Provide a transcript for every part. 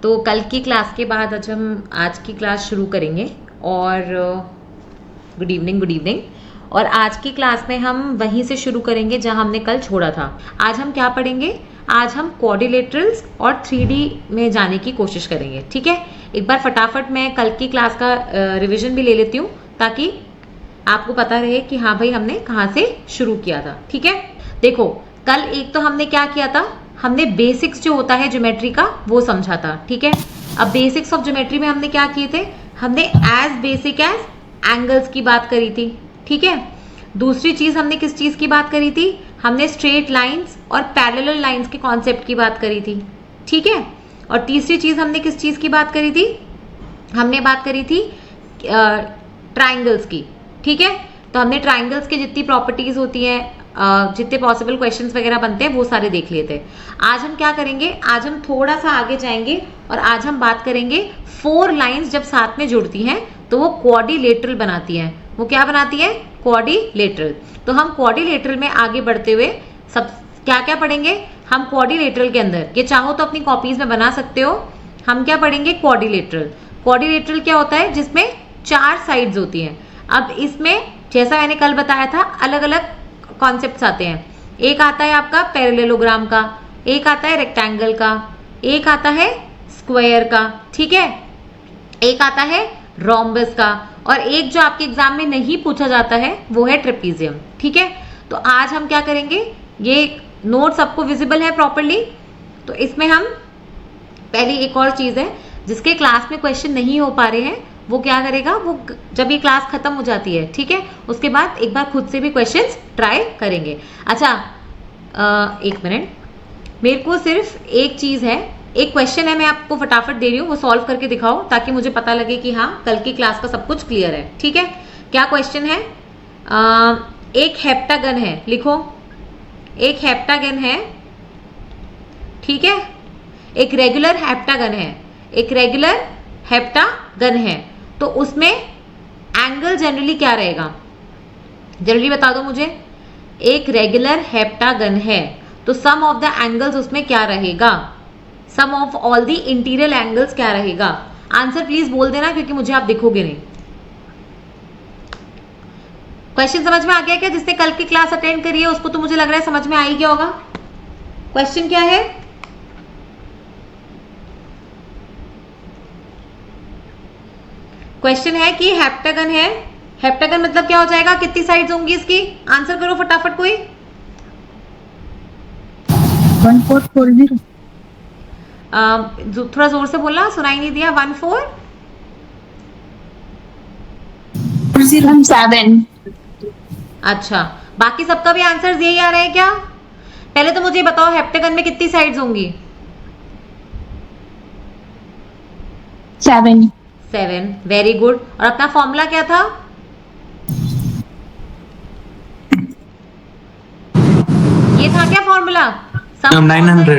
तो कल की क्लास के बाद आज की क्लास शुरू करेंगे। और गुड इवनिंग। और आज की क्लास में हम वहीं से शुरू करेंगे जहां हमने कल छोड़ा था। आज हम क्या पढ़ेंगे? आज हम क्वाड्रिलेटरल्स और 3D में जाने की कोशिश करेंगे। ठीक है, एक बार फटाफट मैं कल की क्लास का रिवीजन भी ले लेती हूँ ताकि आपको पता रहे कि हाँ भाई हमने कहाँ से शुरू किया था। ठीक है, देखो कल एक तो हमने क्या किया था, हमने बेसिक्स जो होता है ज्योमेट्री का वो समझा था। ठीक है, अब बेसिक्स ऑफ ज्योमेट्री में हमने क्या किए थे, हमने एज बेसिक एज एंगल्स की बात करी थी। ठीक है, दूसरी चीज हमने किस चीज की बात करी थी, हमने स्ट्रेट लाइंस और पैरेलल लाइंस के कॉन्सेप्ट की बात करी थी। ठीक है, और तीसरी चीज हमने किस चीज की बात करी थी, हमने बात करी थी ट्राइंगल्स की। ठीक है, तो हमने ट्राइंगल्स की जितनी प्रॉपर्टीज होती हैं, जितने पॉसिबल क्वेश्चंस वगैरह बनते हैं वो सारे देख लिए थे। आज हम क्या करेंगे, आज हम थोड़ा सा आगे जाएंगे और आज हम बात करेंगे 4 लाइंस जब साथ में जुड़ती हैं तो वो क्वाड्रिलेटरल बनाती हैं। वो क्या बनाती है? क्वाड्रिलेटरल। तो हम क्वाड्रिलेटरल में आगे बढ़ते हुए सब क्या क्या पढ़ेंगे, हम क्वाड्रिलेटरल के अंदर, ये चाहो तो अपनी कॉपीज में बना सकते हो, हम क्या पढ़ेंगे, क्वाड्रिलेटरल। क्वाड्रिलेटरल क्या होता है, जिसमें 4 साइड्स होती हैं। अब इसमें जैसा मैंने कल बताया था अलग अलग कॉन्सेप्ट्स आते हैं। एक आता है आपका पैरेललोग्राम का, एक आता है रेक्टेंगल का, एक आता है स्क्वायर का, ठीक है, एक आता है रोम्बस का, और एक जो आपके एग्जाम में नहीं पूछा जाता है वो है ट्रेपीजियम। ठीक है, तो आज हम क्या करेंगे, ये नोट सबको विजिबल है प्रॉपरली? तो इसमें हम पहली एक और चीज है जिसके क्लास में क्वेश्चन नहीं हो पा रहे हैं, वो क्या करेगा, वो जब ये क्लास खत्म हो जाती है, ठीक है, उसके बाद एक बार खुद से भी क्वेश्चंस ट्राई करेंगे। अच्छा, एक मिनट, मेरे को सिर्फ एक चीज है, एक क्वेश्चन है, मैं आपको फटाफट दे रही हूँ, वो सॉल्व करके दिखाओ ताकि मुझे पता लगे कि हाँ कल की क्लास का सब कुछ क्लियर है। ठीक है, क्या क्वेश्चन है? एक हेप्टागन है, लिखो, एक हेप्टागन है, ठीक है, एक रेगुलर हेप्टागन है, एक रेगुलर हेप्टागन है, तो उसमें एंगल जनरली क्या रहेगा, जनरली बता दो मुझे। एक रेगुलर हेप्टागन है तो सम ऑफ द एंगल्स उसमें क्या रहेगा, sum of all the interior angles क्या रहेगा? आंसर प्लीज बोल देना क्योंकि मुझे आप दिखोगे नहीं। क्वेश्चन समझ में आ गया क्या? जिसने कल की क्लास अटेंड करी है उसको तो मुझे लग रहा है समझ में आ ही गया होगा। क्वेश्चन क्या है? क्वेश्चन है कि हेप्टागन है, हेप्टागन मतलब क्या हो जाएगा, कितनी साइड्स होंगी इसकी? आंसर करो फटाफट कोई। 1440। थोड़ा जोर से बोलना, सुनाई नहीं दिया। 1407। अच्छा, बाकी सबका भी आंसर यही आ रहा है क्या? पहले तो मुझे बताओ हेप्टागन में कितनी साइड्स होंगी? 7। Very good. और अपना फॉर्मूला क्या था? ये था क्या फॉर्मूला? 900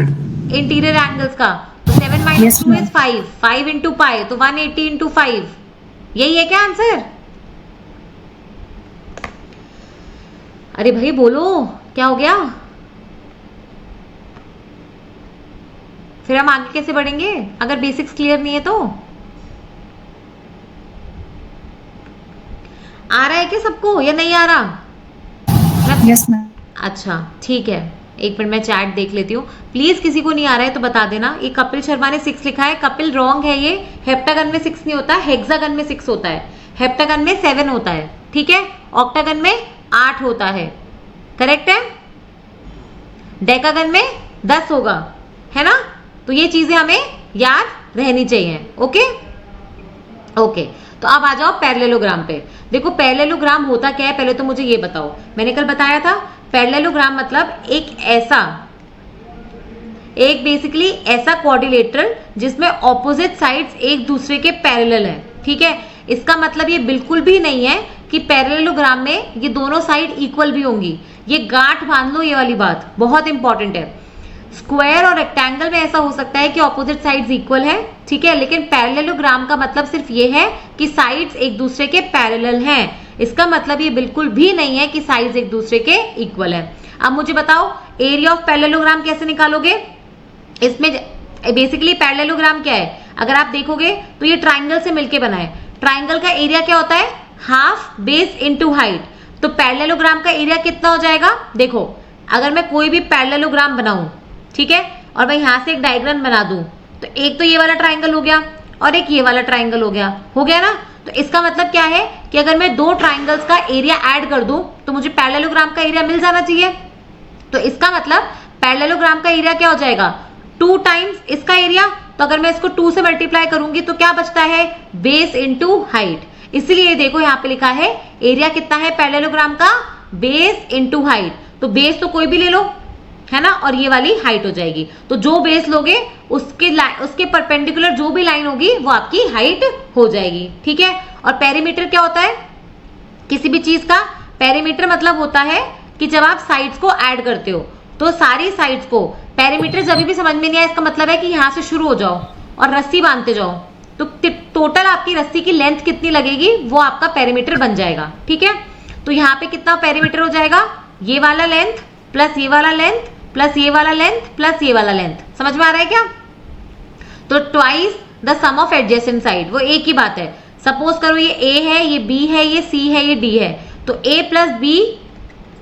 इंटीरियर एंगल्स का। तो 7 Yes, - 2 ma'am. Is 5, 5 into pi, तो 180 इंटू 5, यही है क्या आंसर? अरे भाई बोलो, क्या हो गया? फिर हम आगे कैसे बढ़ेंगे अगर बेसिक्स क्लियर नहीं है तो? आ रहा है क्या सबको या नहीं आ रहा? Yes ma'am. अच्छा ठीक है, एक मिनट मैं चैट देख लेती हूँ। प्लीज किसी को नहीं आ रहा है तो बता देना। ये कपिल शर्मा ने 6 लिखा है, कपिल रॉन्ग है। ये हेप्टागन में 6 नहीं होता, हेक्सागन में 6 होता है, हेप्टागन में 7 होता है, ठीक है, ऑक्टागन में 8 होता है, करेक्ट है, डेकागन में 10 होगा, है ना? तो ये चीजें हमें याद रहनी चाहिए। ओके ओके, तो अब आ जाओ पैरेललोग्राम पे। देखो पैरेललोग्राम होता क्या है, पहले तो मुझे ये बताओ। मैंने कल बताया था पैरेललोग्राम मतलब एक बेसिकली ऐसा क्वाड्रिलेटरल जिसमें ऑपोजिट साइड्स एक दूसरे के पैरेलल हैं। ठीक है, इसका मतलब ये बिल्कुल भी नहीं है कि पैरेललोग्राम में ये दोनों साइड इक्वल भी होंगी। ये गांठ बांध लो, ये वाली बात बहुत इंपॉर्टेंट है। स्क्वायर और रेक्टेंगल में ऐसा हो सकता है कि ऑपोजिट साइड्स इक्वल है, ठीक है, लेकिन पैरेललोग्राम का मतलब सिर्फ ये है कि साइड्स एक दूसरे के पैरेलल हैं। इसका मतलब ये बिल्कुल भी नहीं है कि साइड्स एक दूसरे के इक्वल है। अब मुझे बताओ एरिया ऑफ पैरेललोग्राम कैसे निकालोगे? इसमें बेसिकली पैरेललोग्राम क्या है, अगर आप देखोगे तो ये ट्राइंगल से मिलके बना है। ट्राइंगल का एरिया क्या होता है, हाफ बेस इनटू हाइट। तो पैरेललोग्राम का एरिया कितना हो जाएगा, देखो अगर मैं कोई भी पैरेललोग्राम बनाऊं, ठीक है, और मैं यहां से एक डायग्राम बना दूं, तो एक तो ये वाला ट्राइंगल हो गया और एक ये वाला ट्राइंगल हो गया ना। तो इसका मतलब क्या है कि अगर मैं दो ट्राइंगल्स का एरिया ऐड कर दूं तो मुझे पैरेललोग्राम का एरिया मिल जाना चाहिए। तो इसका मतलब पैरेललोग्राम का एरिया क्या हो जाएगा, 2 टाइम्स इसका एरिया। तो अगर मैं इसको 2 से मल्टीप्लाई करूंगी तो क्या बचता है, बेस इनटू हाइट। इसलिए देखो यहाँ पे लिखा है एरिया कितना है पैरेललोग्राम का, बेस इनटू हाइट। तो बेस तो कोई भी ले लो, है ना, और ये वाली हाइट हो जाएगी। तो जो बेस लोगे उसके परपेंडिकुलर जो भी लाइन होगी वो आपकी हाइट हो जाएगी, ठीक है। और पेरीमीटर क्या होता है, किसी भी चीज का पेरीमीटर मतलब होता है कि जब आप साइड्स को ऐड करते हो तो सारी साइड्स को, पेरीमीटर जब भी समझ में नहीं आया, इसका मतलब है कि यहां से शुरू हो जाओ और रस्सी बांधते जाओ, तो टोटल आपकी रस्सी की लेंथ कितनी लगेगी वो आपका पेरीमीटर बन जाएगा, ठीक है। तो यहाँ पे कितना पेरीमीटर हो जाएगा, ये वाला लेंथ प्लस ये वाला लेंथ प्लस ये वाला लेंथ प्लस ये वाला लेंथ। समझ में आ रहा है क्या, तो twice the sum of adjacent side, वो एक ही बात है। सपोज करो ये ए है, ये बी है, ये सी है, ये डी है, तो A plus B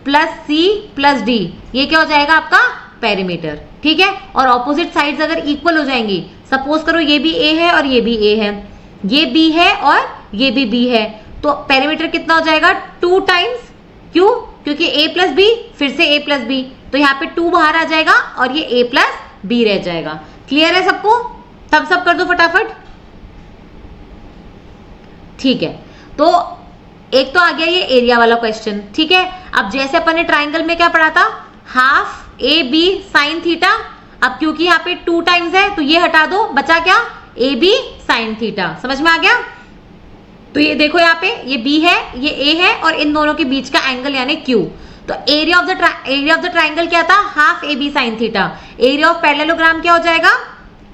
plus C plus D, ये क्या हो जाएगा आपका पेरीमीटर, ठीक है। और ऑपोजिट साइड्स अगर इक्वल हो जाएंगी, सपोज करो ये भी ए है और ये भी ए है, ये बी है और ये भी बी है, तो पेरीमीटर कितना हो जाएगा, 2 टाइम्स, क्यों, क्योंकि ए प्लस बी फिर से ए प्लस बी, तो यहाँ पे 2 बाहर आ जाएगा और ये ए प्लस बी रह जाएगा। क्लियर है सबको, तब सब कर दो फटाफट, ठीक है। तो एक तो आ गया ये एरिया वाला क्वेश्चन, ठीक है। अब जैसे अपन ने ट्राइंगल में क्या पढ़ा था, half a b sine theta, अब क्योंकि यहाँ पे 2 टाइम्स है तो ये हटा दो, बचा क्या, ए बी साइन थीटा। समझ में आ गया, तो ये देखो यहाँ पे ये बी है, ये ए है, और इन दोनों के बीच का एंगल यानी क्यू। तो एरिया ऑफ द ट्राइंगल क्या था, half a b sine theta. Area of parallelogram क्या हो जाएगा,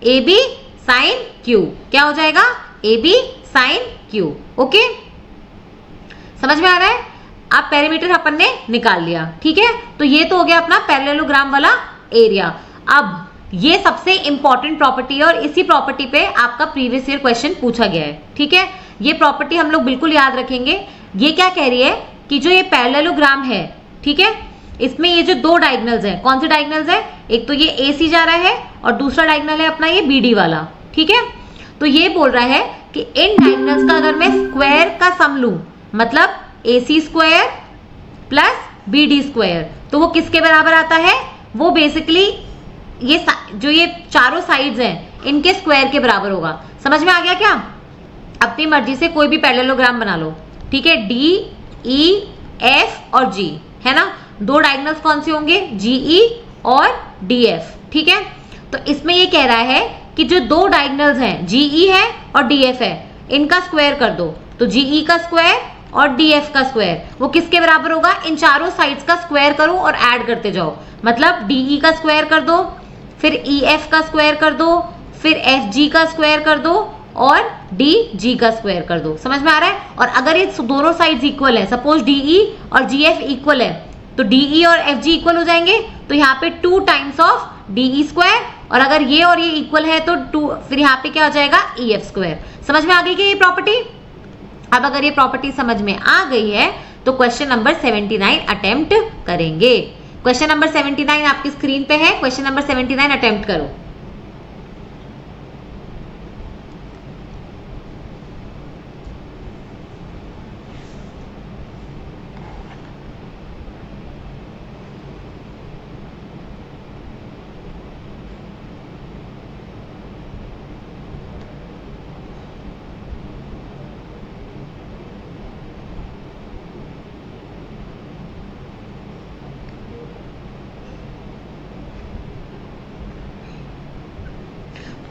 ए बी साइन क्यू, क्या हो जाएगा, a b sine q. Okay, समझ में आ रहा है। अब पेरीमीटर अपन ने निकाल लिया, ठीक है। तो ये तो हो गया अपना पैरेललोग्राम वाला एरिया। अब ये सबसे इंपॉर्टेंट प्रॉपर्टी है और इसी प्रॉपर्टी पे आपका प्रीवियस ईयर क्वेश्चन पूछा गया है, ठीक है। ये प्रॉपर्टी हम लोग बिल्कुल याद रखेंगे। ये क्या कह रही है कि जो ये पैरेललोग्राम है, ठीक है, इसमें ये जो 2 डायगोनल्स हैं, कौन से डायगोनल्स है, एक तो ये AC जा रहा है और दूसरा डायगोनल है अपना ये BD वाला, ठीक है। तो ये बोल रहा है कि इन डायगोनल्स का अगर मैं स्क्वायर का सम लूं, मतलब AC square plus BD square, तो वो किसके बराबर आता है, वो बेसिकली ये जो ये चारों साइड्स हैं इनके स्क्वायर के बराबर होगा। समझ में आ गया क्या, अपनी मर्जी से कोई भी पैरेललोग्राम बना लो, ठीक है। D, E, F और G, है ना, 2 डायगोनल्स कौन से होंगे, GE और DF, ठीक है। तो इसमें ये कह रहा है कि जो 2 डायगोनल्स हैं, GE है और DF है, इनका स्क्वायर कर दो। तो GE का स्क्वायर और DF का स्क्वायर वो किसके बराबर होगा, इन चारों साइड्स का स्क्वायर करो और ऐड करते जाओ। मतलब DE का स्क्वायर कर दो, फिर EF का स्क्वायर कर दो, फिर FG का स्क्वायर कर दो और DG का स्क्वायर कर दो। समझ में आ रहा है। और अगर ये दोनों साइड्स इक्वल है, सपोज DE और GF इक्वल है, तो DE और FG इक्वल हो जाएंगे, तो यहाँ पे 2 टाइम्स ऑफ DE स्क्वायर, और अगर ये और ये इक्वल है तो 2, फिर यहाँ पे क्या हो जाएगा, EF स्क्वायर। समझ में आ गई क्या ये प्रॉपर्टी। अब अगर ये प्रॉपर्टी समझ में आ गई है तो क्वेश्चन नंबर 79 अटेम्प्ट करेंगे। क्वेश्चन नंबर 79 आपकी स्क्रीन पे है, क्वेश्चन नंबर 79 अटेम्प्ट करो।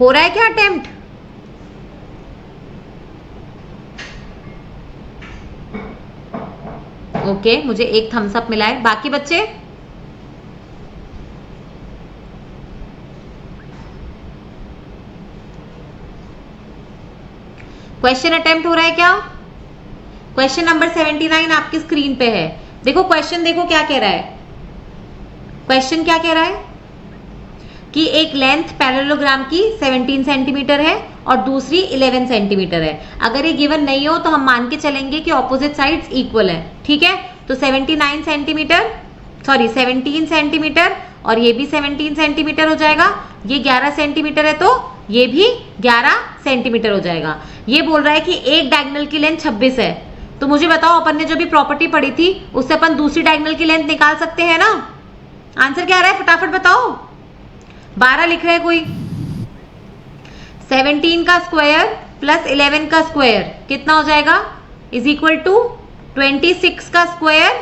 हो रहा है क्या अटेम्प्ट, ओके, मुझे एक थम्स अप मिला है। बाकी बच्चे, क्वेश्चन अटेम्प्ट हो रहा है क्या। क्वेश्चन नंबर 79 आपकी स्क्रीन पे है। देखो क्वेश्चन, देखो क्या कह रहा है, क्वेश्चन क्या कह रहा है कि एक लेंथ पैरेललोग्राम की 17 सेंटीमीटर है और दूसरी 11 सेंटीमीटर है। अगर ये गिवन नहीं हो तो हम मान के चलेंगे कि ऑपोजिट साइड्स इक्वल है। ठीक है, तो 17 सेंटीमीटर और ये भी 17 सेंटीमीटर हो जाएगा। ये 11 सेंटीमीटर है तो ये भी 11 सेंटीमीटर हो जाएगा। ये बोल रहा है कि एक डायगोनल की लेंथ 26 है, तो मुझे बताओ अपन ने जो भी प्रॉपर्टी पढ़ी थी उससे अपन दूसरी डायगोनल की लेंथ निकाल सकते हैं ना। आंसर क्या आ रहा है फटाफट बताओ। 12 लिख रहे हैं कोई। 17 का स्क्वायर प्लस 11 का स्क्वायर कितना हो जाएगा, इज इक्वल टू 26 का स्क्वायर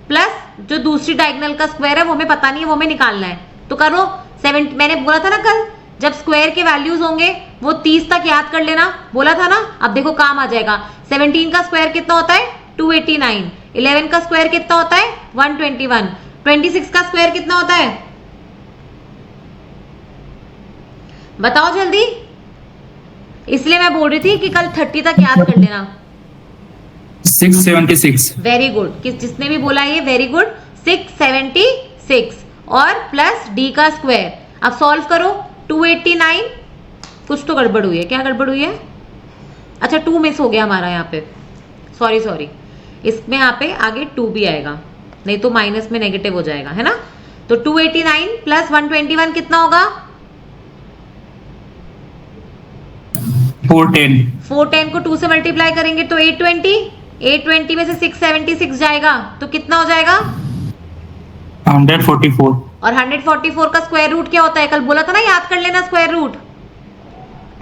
प्लस जो दूसरी डायगोनल का स्क्वायर है वो हमें पता नहीं है, वो हमें निकालना है। तो करो 7, मैंने बोला था ना कल जब स्क्वायर के वैल्यूज होंगे वो 30 तक याद कर लेना, बोला था ना। अब देखो काम आ जाएगा। 17 का स्क्वायर कितना होता है 289, 11 का स्क्वायर कितना होता है 121, 26 का स्क्वायर कितना होता है बताओ जल्दी। इसलिए मैं बोल रही थी कि कल 30 तक याद कर लेना। 676। वेरी गुड, जिसने भी बोला ये वेरी गुड। 676 और प्लस डी का स्क्वायर। अब सॉल्व करो। 289, कुछ तो गड़बड़ हुई है। क्या गड़बड़ हुई है, अच्छा 2 मिस हो गया हमारा यहाँ पे, सॉरी। इसमें यहाँ पे आगे 2 भी आएगा, नहीं तो माइनस में नेगेटिव हो जाएगा, है ना। तो 289 प्लस 121 कितना होगा 410 को 2 से मल्टीप्लाई करेंगे तो 820 में से 676 जाएगा तो कितना हो जाएगा 144। और 144 का स्क्वायर रूट क्या होता है, कल बोला था ना याद कर लेना, स्क्वायर रूट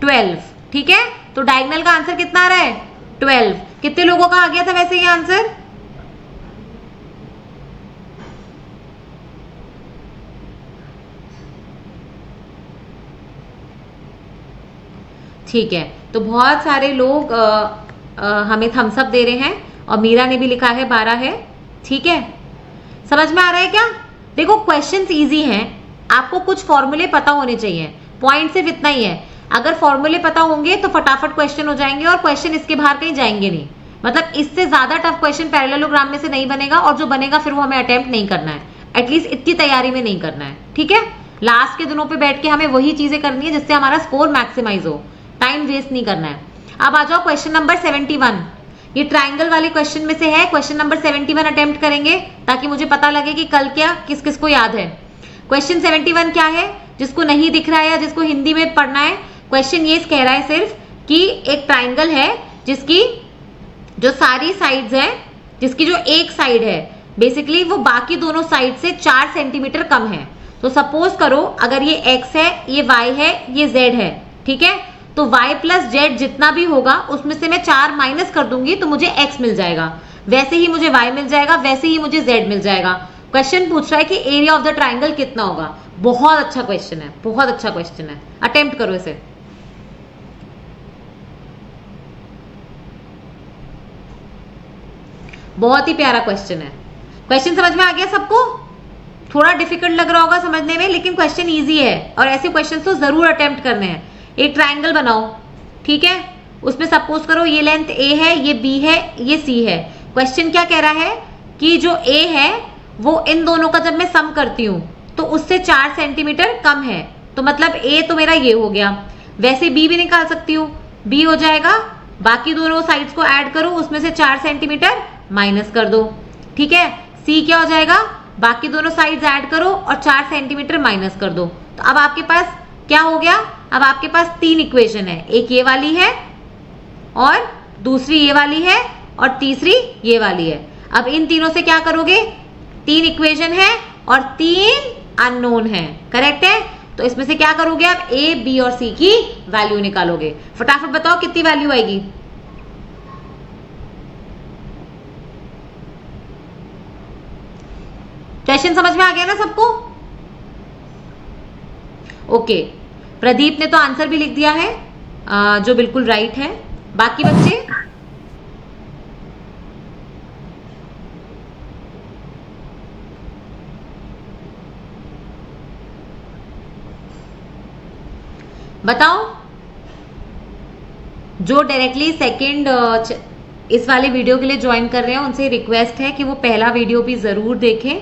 12। ठीक है, तो डायगोनल का आंसर कितना आ रहा है 12। कितने लोगों का आ गया था वैसे ये आंसर, ठीक है। तो बहुत सारे लोग हमें थम्स अप दे रहे हैं और मीरा ने भी लिखा है 12 है। ठीक है, समझ में आ रहा है क्या। देखो क्वेश्चंस इजी हैं, आपको कुछ फॉर्मूले पता होने चाहिए, पॉइंट सिर्फ इतना ही है। अगर फॉर्मूले पता होंगे तो फटाफट क्वेश्चन हो जाएंगे और क्वेश्चन इसके बाहर कहीं जाएंगे नहीं। मतलब इससे ज्यादा टफ क्वेश्चन पैरेललोग्राम में से नहीं बनेगा, और जो बनेगा फिर वो हमें अटेम्प्ट नहीं करना है, एटलीस्ट इतनी तैयारी में नहीं करना है। ठीक है, लास्ट के दिनों पे बैठ के हमें वही चीजें करनी है जिससे हमारा स्कोर मैक्सिमाइज हो, टाइम वेस्ट नहीं करना है। अब आ जाओ क्वेश्चन नंबर 71। ये ट्राइंगल वाले क्वेश्चन में से है। क्वेश्चन नंबर 71 अटेम्प्ट करेंगे ताकि मुझे पता लगे कि कल क्या किस किस को याद है। क्वेश्चन 71 क्या है, जिसको नहीं दिख रहा है या जिसको हिंदी में पढ़ना है, क्वेश्चन ये कह रहा है सिर्फ कि एक ट्राइंगल है जिसकी जो सारी साइड्स हैं, जिसकी जो एक साइड है बेसिकली वो बाकी दोनों साइड से 4 सेंटीमीटर कम है। तो सपोज करो अगर ये x है, ये y है, ये z है। ठीक है, तो y प्लस z जितना भी होगा उसमें से मैं 4 माइनस कर दूंगी तो मुझे x मिल जाएगा, वैसे ही मुझे y मिल जाएगा, वैसे ही मुझे z मिल जाएगा। क्वेश्चन पूछ रहा है कि एरिया ऑफ द ट्राइंगल कितना होगा। बहुत अच्छा क्वेश्चन है, बहुत अच्छा क्वेश्चन है, अटेम्प्ट करो इसे। बहुत ही प्यारा क्वेश्चन है। क्वेश्चन समझ में आ गया सबको। थोड़ा डिफिकल्ट लग रहा होगा समझने में, लेकिन क्वेश्चन इजी है और ऐसे क्वेश्चन तो जरूर अटेम्प्ट करने हैं। एक ट्राइंगल बनाओ, ठीक है, उसमें सपोज करो ये लेंथ a है, ये b है, ये c है। क्वेश्चन क्या कह रहा है कि जो a है वो इन दोनों का जब मैं सम करती हूं तो उससे 4 सेंटीमीटर कम है, तो मतलब a तो मेरा ये हो गया। वैसे b भी निकाल सकती हूँ, b हो जाएगा, बाकी दोनों साइड्स को ऐड करो, उसमें से 4 सेंटीमीटर माइनस कर दो। ठीक है, c क्या हो जाएगा, बाकी दोनों साइड्स ऐड करो और 4 सेंटीमीटर माइनस कर दो। तो अब आपके पास क्या हो गया, अब आपके पास 3 इक्वेशन है, एक ये वाली है और दूसरी ये वाली है और तीसरी ये वाली है। अब इन तीनों से क्या करोगे, 3 इक्वेशन है और 3 अननोन है, करेक्ट है। तो इसमें से क्या करोगे आप, a, b और c की वैल्यू निकालोगे। फटाफट बताओ कितनी वैल्यू आएगी। क्वेश्चन समझ में आ गया ना सबको। ओके, प्रदीप ने तो आंसर भी लिख दिया है जो बिल्कुल राइट है। बाकी बच्चे बताओ। जो डायरेक्टली सेकंड इस वाले वीडियो के लिए ज्वाइन कर रहे हैं उनसे रिक्वेस्ट है कि वो पहला वीडियो भी जरूर देखें,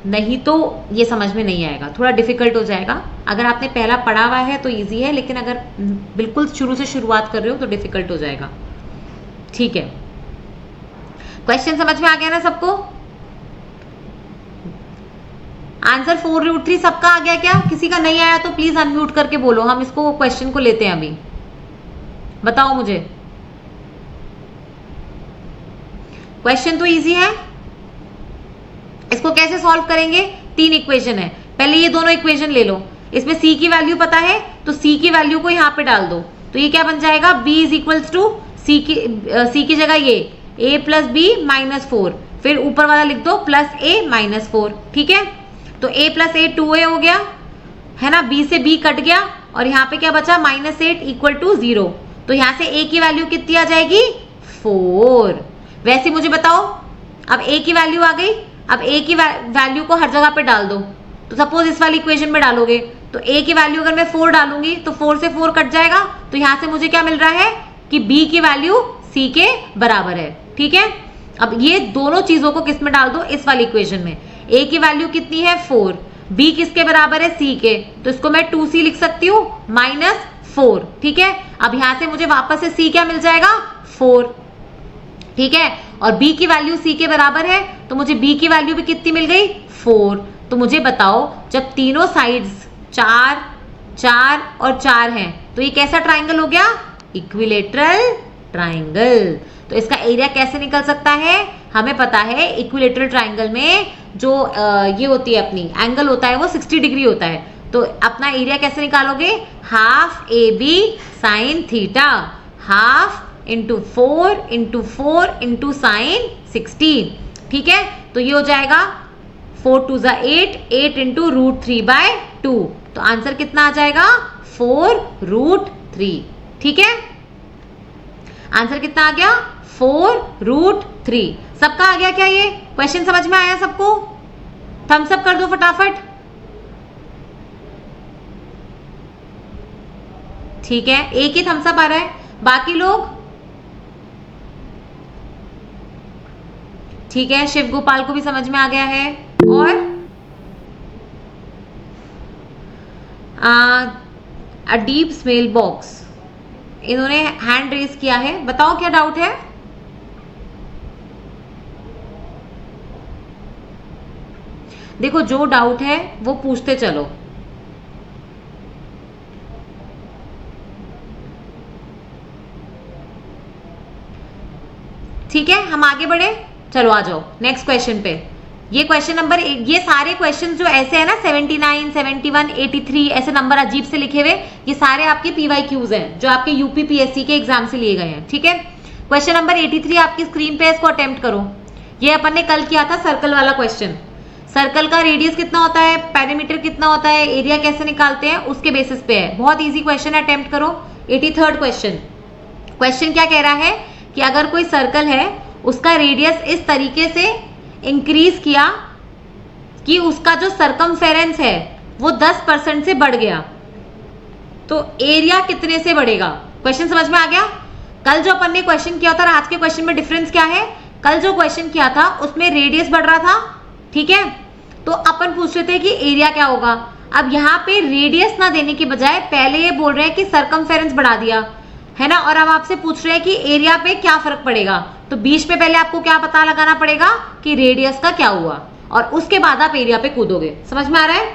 नहीं तो ये समझ में नहीं आएगा, थोड़ा डिफिकल्ट हो जाएगा। अगर आपने पहला पढ़ा हुआ है तो इजी है, लेकिन अगर बिल्कुल शुरू से शुरुआत कर रहे हो तो डिफिकल्ट हो जाएगा। ठीक है, क्वेश्चन समझ में आ गया ना सबको? आंसर 4√3 सबका आ गया क्या? किसी का नहीं आया तो प्लीज अनम्यूट करके बोलो, हम इसको क्वेश्चन को लेते हैं अभी। बताओ मुझे, क्वेश्चन तो इजी है। इसको कैसे सॉल्व करेंगे? 3 इक्वेशन है, पहले ये दोनों इक्वेशन ले लो। इसमें c की वैल्यू पता है तो c की वैल्यू को यहां पे डाल दो, तो ये क्या बन जाएगा? b is equals to c की जगह ये a प्लस बी माइनस 4, फिर ऊपर वाला लिख दो प्लस a माइनस 4। ठीक है, तो a प्लस a 2a हो गया है ना, b से b कट गया और यहाँ पे क्या बचा? -8 इक्वल टू 0। तो यहाँ से a की वैल्यू कितनी आ जाएगी? 4। वैसे मुझे बताओ, अब a की वैल्यू आ गई, अब a की वैल्यू को हर जगह पे डाल दो। तो सपोज इस वाली इक्वेशन में डालोगे तो a की वैल्यू अगर मैं 4 डालूंगी तो 4 से 4 कट जाएगा, तो यहां से मुझे क्या मिल रहा है कि b की वैल्यू c के बराबर है। ठीक है, अब ये दोनों चीजों को किस में डाल दो? इस वाली इक्वेशन में। a की वैल्यू कितनी है? 4, b किसके बराबर है? c के, तो इसको मैं 2c लिख सकती हूँ -4। ठीक है, अब यहां से मुझे वापस से c क्या मिल जाएगा? 4। ठीक है, और b की वैल्यू c के बराबर है तो मुझे b की वैल्यू भी कितनी मिल गई? 4। तो मुझे बताओ, जब तीनों साइड्स 4, 4 और 4 हैं तो ये कैसा ट्राइंगल हो गया? Equilateral triangle. तो इसका एरिया कैसे निकल सकता है? हमें पता है इक्विलेटरल ट्राइंगल में जो ये होती है अपनी एंगल होता है वो 60 डिग्री होता है। तो अपना एरिया कैसे निकालोगे? Half AB sine theta, half into 4 into 4 into sine 16। ठीक है, तो ये हो जाएगा 4 2 जा 8, 8 इंटू √3/2। तो आंसर कितना आ जाएगा? 4√3। ठीक है, आंसर कितना आ गया? 4√3। सबका आ गया क्या? ये क्वेश्चन समझ में आया सबको? थम्स अप कर दो फटाफट। ठीक है, एक ही थम्स अप आ रहा है, बाकी लोग? ठीक है, शिव गोपाल को भी समझ में आ गया है। और अ डीप स्मेल बॉक्स, इन्होंने हैंड रेज किया है, बताओ क्या डाउट है? देखो, जो डाउट है वो पूछते चलो। ठीक है, हम आगे बढ़े, चलो आ जाओ नेक्स्ट क्वेश्चन पे। ये क्वेश्चन नंबर, ये सारे क्वेश्चन जो ऐसे है ना 79, 71, 83 ऐसे नंबर अजीब से लिखे हुए, ये सारे आपके PYQs हैं जो आपके UPPSC के एग्जाम से लिए गए हैं। ठीक है, क्वेश्चन नंबर 83 आपकी स्क्रीन पे, इसको अटेम्प्ट करो। ये अपन ने कल किया था सर्कल वाला क्वेश्चन। सर्कल का रेडियस कितना होता है, पेरीमीटर कितना होता है, एरिया कैसे निकालते हैं, उसके बेसिस पे है। बहुत इजी क्वेश्चन है, अटेम्प्ट करो। 83rd question. क्वेश्चन क्या कह रहा है कि अगर कोई सर्कल है, उसका रेडियस इस तरीके से इंक्रीज किया कि उसका जो सरकमफेरेंस है वो 10% से बढ़ गया, तो एरिया कितने से बढ़ेगा? क्वेश्चन समझ में आ गया? कल जो अपन ने क्वेश्चन किया था और आज के क्वेश्चन में डिफरेंस क्या है? कल जो क्वेश्चन किया था उसमें रेडियस बढ़ रहा था, ठीक है, तो अपन पूछ रहे थे कि एरिया क्या होगा। अब यहाँ पे रेडियस ना देने की बजाय पहले ये बोल रहे हैं कि सरकमफेरेंस बढ़ा दिया है ना, और अब आपसे पूछ रहे हैं कि एरिया पे क्या फर्क पड़ेगा। तो बीच में पहले आपको क्या पता लगाना पड़ेगा कि रेडियस का क्या हुआ, और उसके बाद आप एरिया पे कूदोगे। समझ में आ रहा है?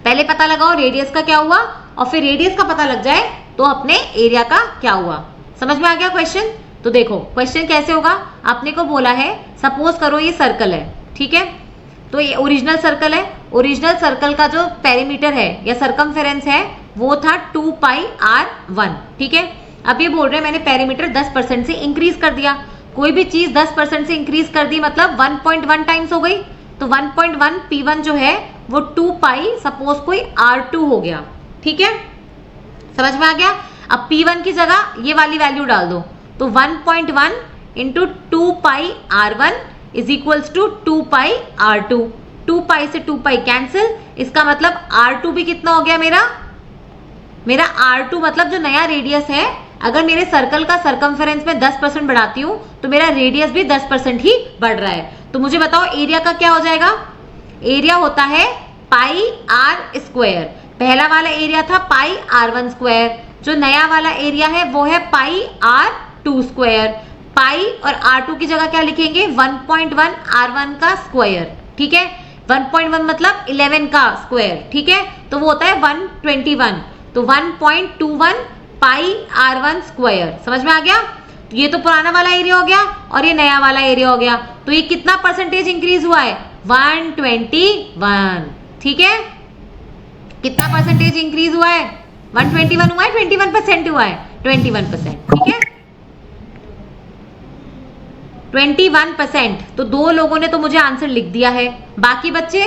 पहले पता लगाओ रेडियस का क्या हुआ, और फिर रेडियस का पता लग जाए तो अपने एरिया का क्या हुआ। समझ में आ गया क्वेश्चन? तो देखो क्वेश्चन कैसे होगा। आपने को बोला है, सपोज करो ये सर्कल है, ठीक है, तो ये ओरिजिनल सर्कल है। ओरिजिनल सर्कल का जो पेरीमीटर है या सरकमफेरेंस है वो था 2πr1, ठीक है। अब ये बोल रहे हैं मैंने पेरीमीटर 10% से इंक्रीज कर दिया। कोई भी चीज 10% से इंक्रीज कर दी मतलब 1.1 टाइम्स हो गई, तो 1.1 P1 जो है वो 2π सपोज कोई R2 हो गया, ठीक है। समझ में आ गया? अब P1 की जगह ये वाली वैल्यू डाल दो, तो 1.1 into 2πr1 is equals to 2πr2। 2π से 2π कैंसिल, इसका मतलब R2 भी कितना हो गया मेरा R2 मतलब जो नया रेडियस है, अगर मेरे सर्कल का सरकमफेरेंस में 10% बढ़ाती हूं तो मेरा रेडियस भी 10% ही बढ़ रहा है। तो मुझे बताओ एरिया का क्या हो जाएगा। एरिया होता है पाई आर स्क्वायर। पहला वाला एरिया था पाई R1 स्क्वायर, जो नया वाला एरिया है वो है पाई R2 स्क्वायर। पाई और R2 की जगह क्या लिखेंगे, 1.1 R1 का स्क्वायर, ठीक है। 1.1 मतलब 11 का स्क्वायर, ठीक है, तो वो होता है 121, तो 1.21 पाई R1 स्क्वायर। समझ में आ गया? तो ये तो पुराना वाला एरिया हो गया और ये नया वाला एरिया हो गया, तो ये कितना परसेंटेज इंक्रीज हुआ है, 121, ठीक है। कितना परसेंटेज इंक्रीज हुआ है, 121 हुआ है, 21% हुआ है, 21%, ठीक है, 21%। तो दो लोगों ने तो मुझे आंसर लिख दिया है, बाकी बच्चे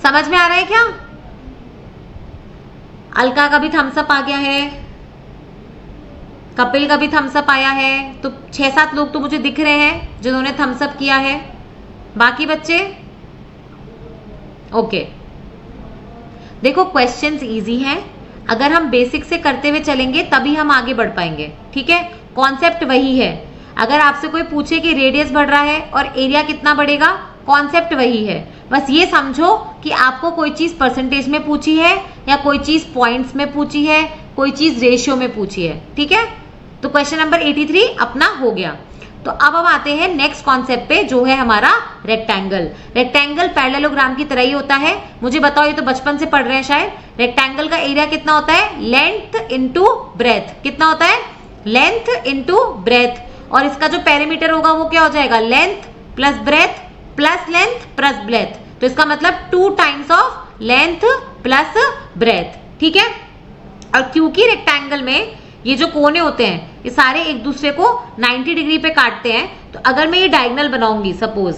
समझ में आ रहा है क्या? अलका का भी थम्सअप आ गया है, कपिल का भी थम्सअप आया है, तो 6-7 लोग तो मुझे दिख रहे हैं जिन्होंने थम्सअप किया है। बाकी बच्चे ओके। देखो क्वेश्चंस इजी हैं, अगर हम बेसिक से करते हुए चलेंगे तभी हम आगे बढ़ पाएंगे, ठीक है। कॉन्सेप्ट वही है, अगर आपसे कोई पूछे कि रेडियस बढ़ रहा है और एरिया कितना बढ़ेगा, कॉन्सेप्ट वही है। बस ये समझो कि आपको कोई चीज परसेंटेज में पूछी है या कोई चीज पॉइंट्स में पूछी है, कोई चीज रेशियो में पूछी है, ठीक है। तो क्वेश्चन नंबर 83 अपना हो गया। तो अब हम आते हैं नेक्स्ट कॉन्सेप्ट पे, जो है हमारा रेक्टेंगल। रेक्टेंगल पैरेललोग्राम की तरह ही होता है। मुझे बताओ, ये तो बचपन से पढ़ रहे हैं शायद। रेक्टेंगल का एरिया कितना होता है, लेंथ इंटू ब्रेथ। कितना होता है, लेंथ इंटू ब्रेथ। और इसका जो पेरीमीटर होगा वो क्या हो जाएगा, length plus breadth plus length plus breadth. तो इसका मतलब 2 times of length plus breadth, ठीक है। और क्योंकि रेक्टेंगल में ये जो कोने होते हैं ये सारे एक दूसरे को 90 डिग्री पे काटते हैं, तो अगर मैं ये डायगोनल बनाऊंगी सपोज,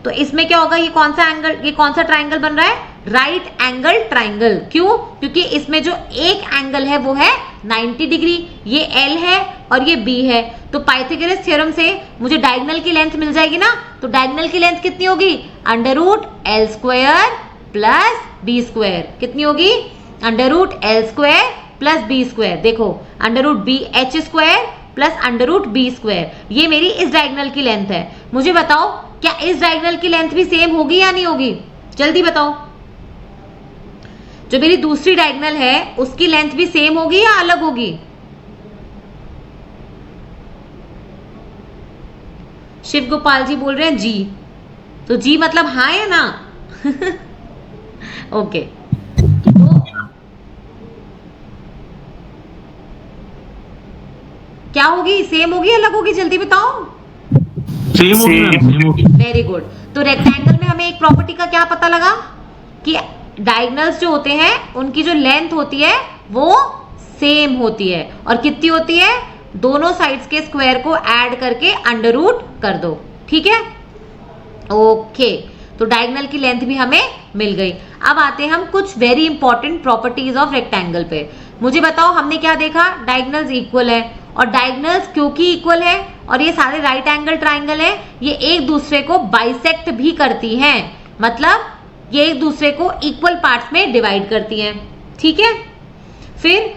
तो इसमें क्या होगा, ये कौन सा एंगल, ये कौन सा ट्राइंगल बन रहा है, राइट एंगल ट्राइंगल। क्यों? क्योंकि इसमें जो एक एंगल है वो है 90 डिग्री, ये L है और ये B है। तो पाइथागोरस थ्योरम से मुझे डायगोनल की लेंथ मिल जाएगी ना, तो डायगोनल की लेंथ कितनी होगी, √L² प्लस B²। कितनी होगी, √L² प्लस B²। देखो √BH² प्लस √B², ये मेरी इस डायगोनल की लेंथ है। मुझे बताओ क्या इस डायगोनल की लेंथ भी सेम होगी या नहीं होगी, जल्दी बताओ। जो मेरी दूसरी डायगोनल है उसकी लेंथ भी सेम होगी या अलग होगी? शिव गोपाल जी बोल रहे हैं जी, तो जी मतलब हाँ या ना? ओके, क्या होगी, सेम होगी अलग होगी, जल्दी बताओ। सेम होगी। Very good. तो रेक्टेंगल में हमें एक प्रॉपर्टी का क्या पता लगा कि डायगोनल्स जो होते हैं उनकी जो लेंथ होती है वो सेम होती है। और कितनी होती है, दोनों साइड्स के स्क्वायर को ऐड करके अंडर रूट कर दो, ठीक है। ओके, तो डायगोनल की लेंथ भी हमें मिल गई। अब आते हैं हम कुछ very important properties of rectangle पे। मुझे बताओ, हमने क्या देखा, डायगोनल्स इक्वल है, और डायगोनल्स क्योंकि इक्वल है और ये सारे राइट एंगल ट्राइंगल है, ये एक दूसरे को बाइसेक्ट भी करती हैं, मतलब ये एक दूसरे को इक्वल पार्ट्स में डिवाइड करती हैं, ठीक है। फिर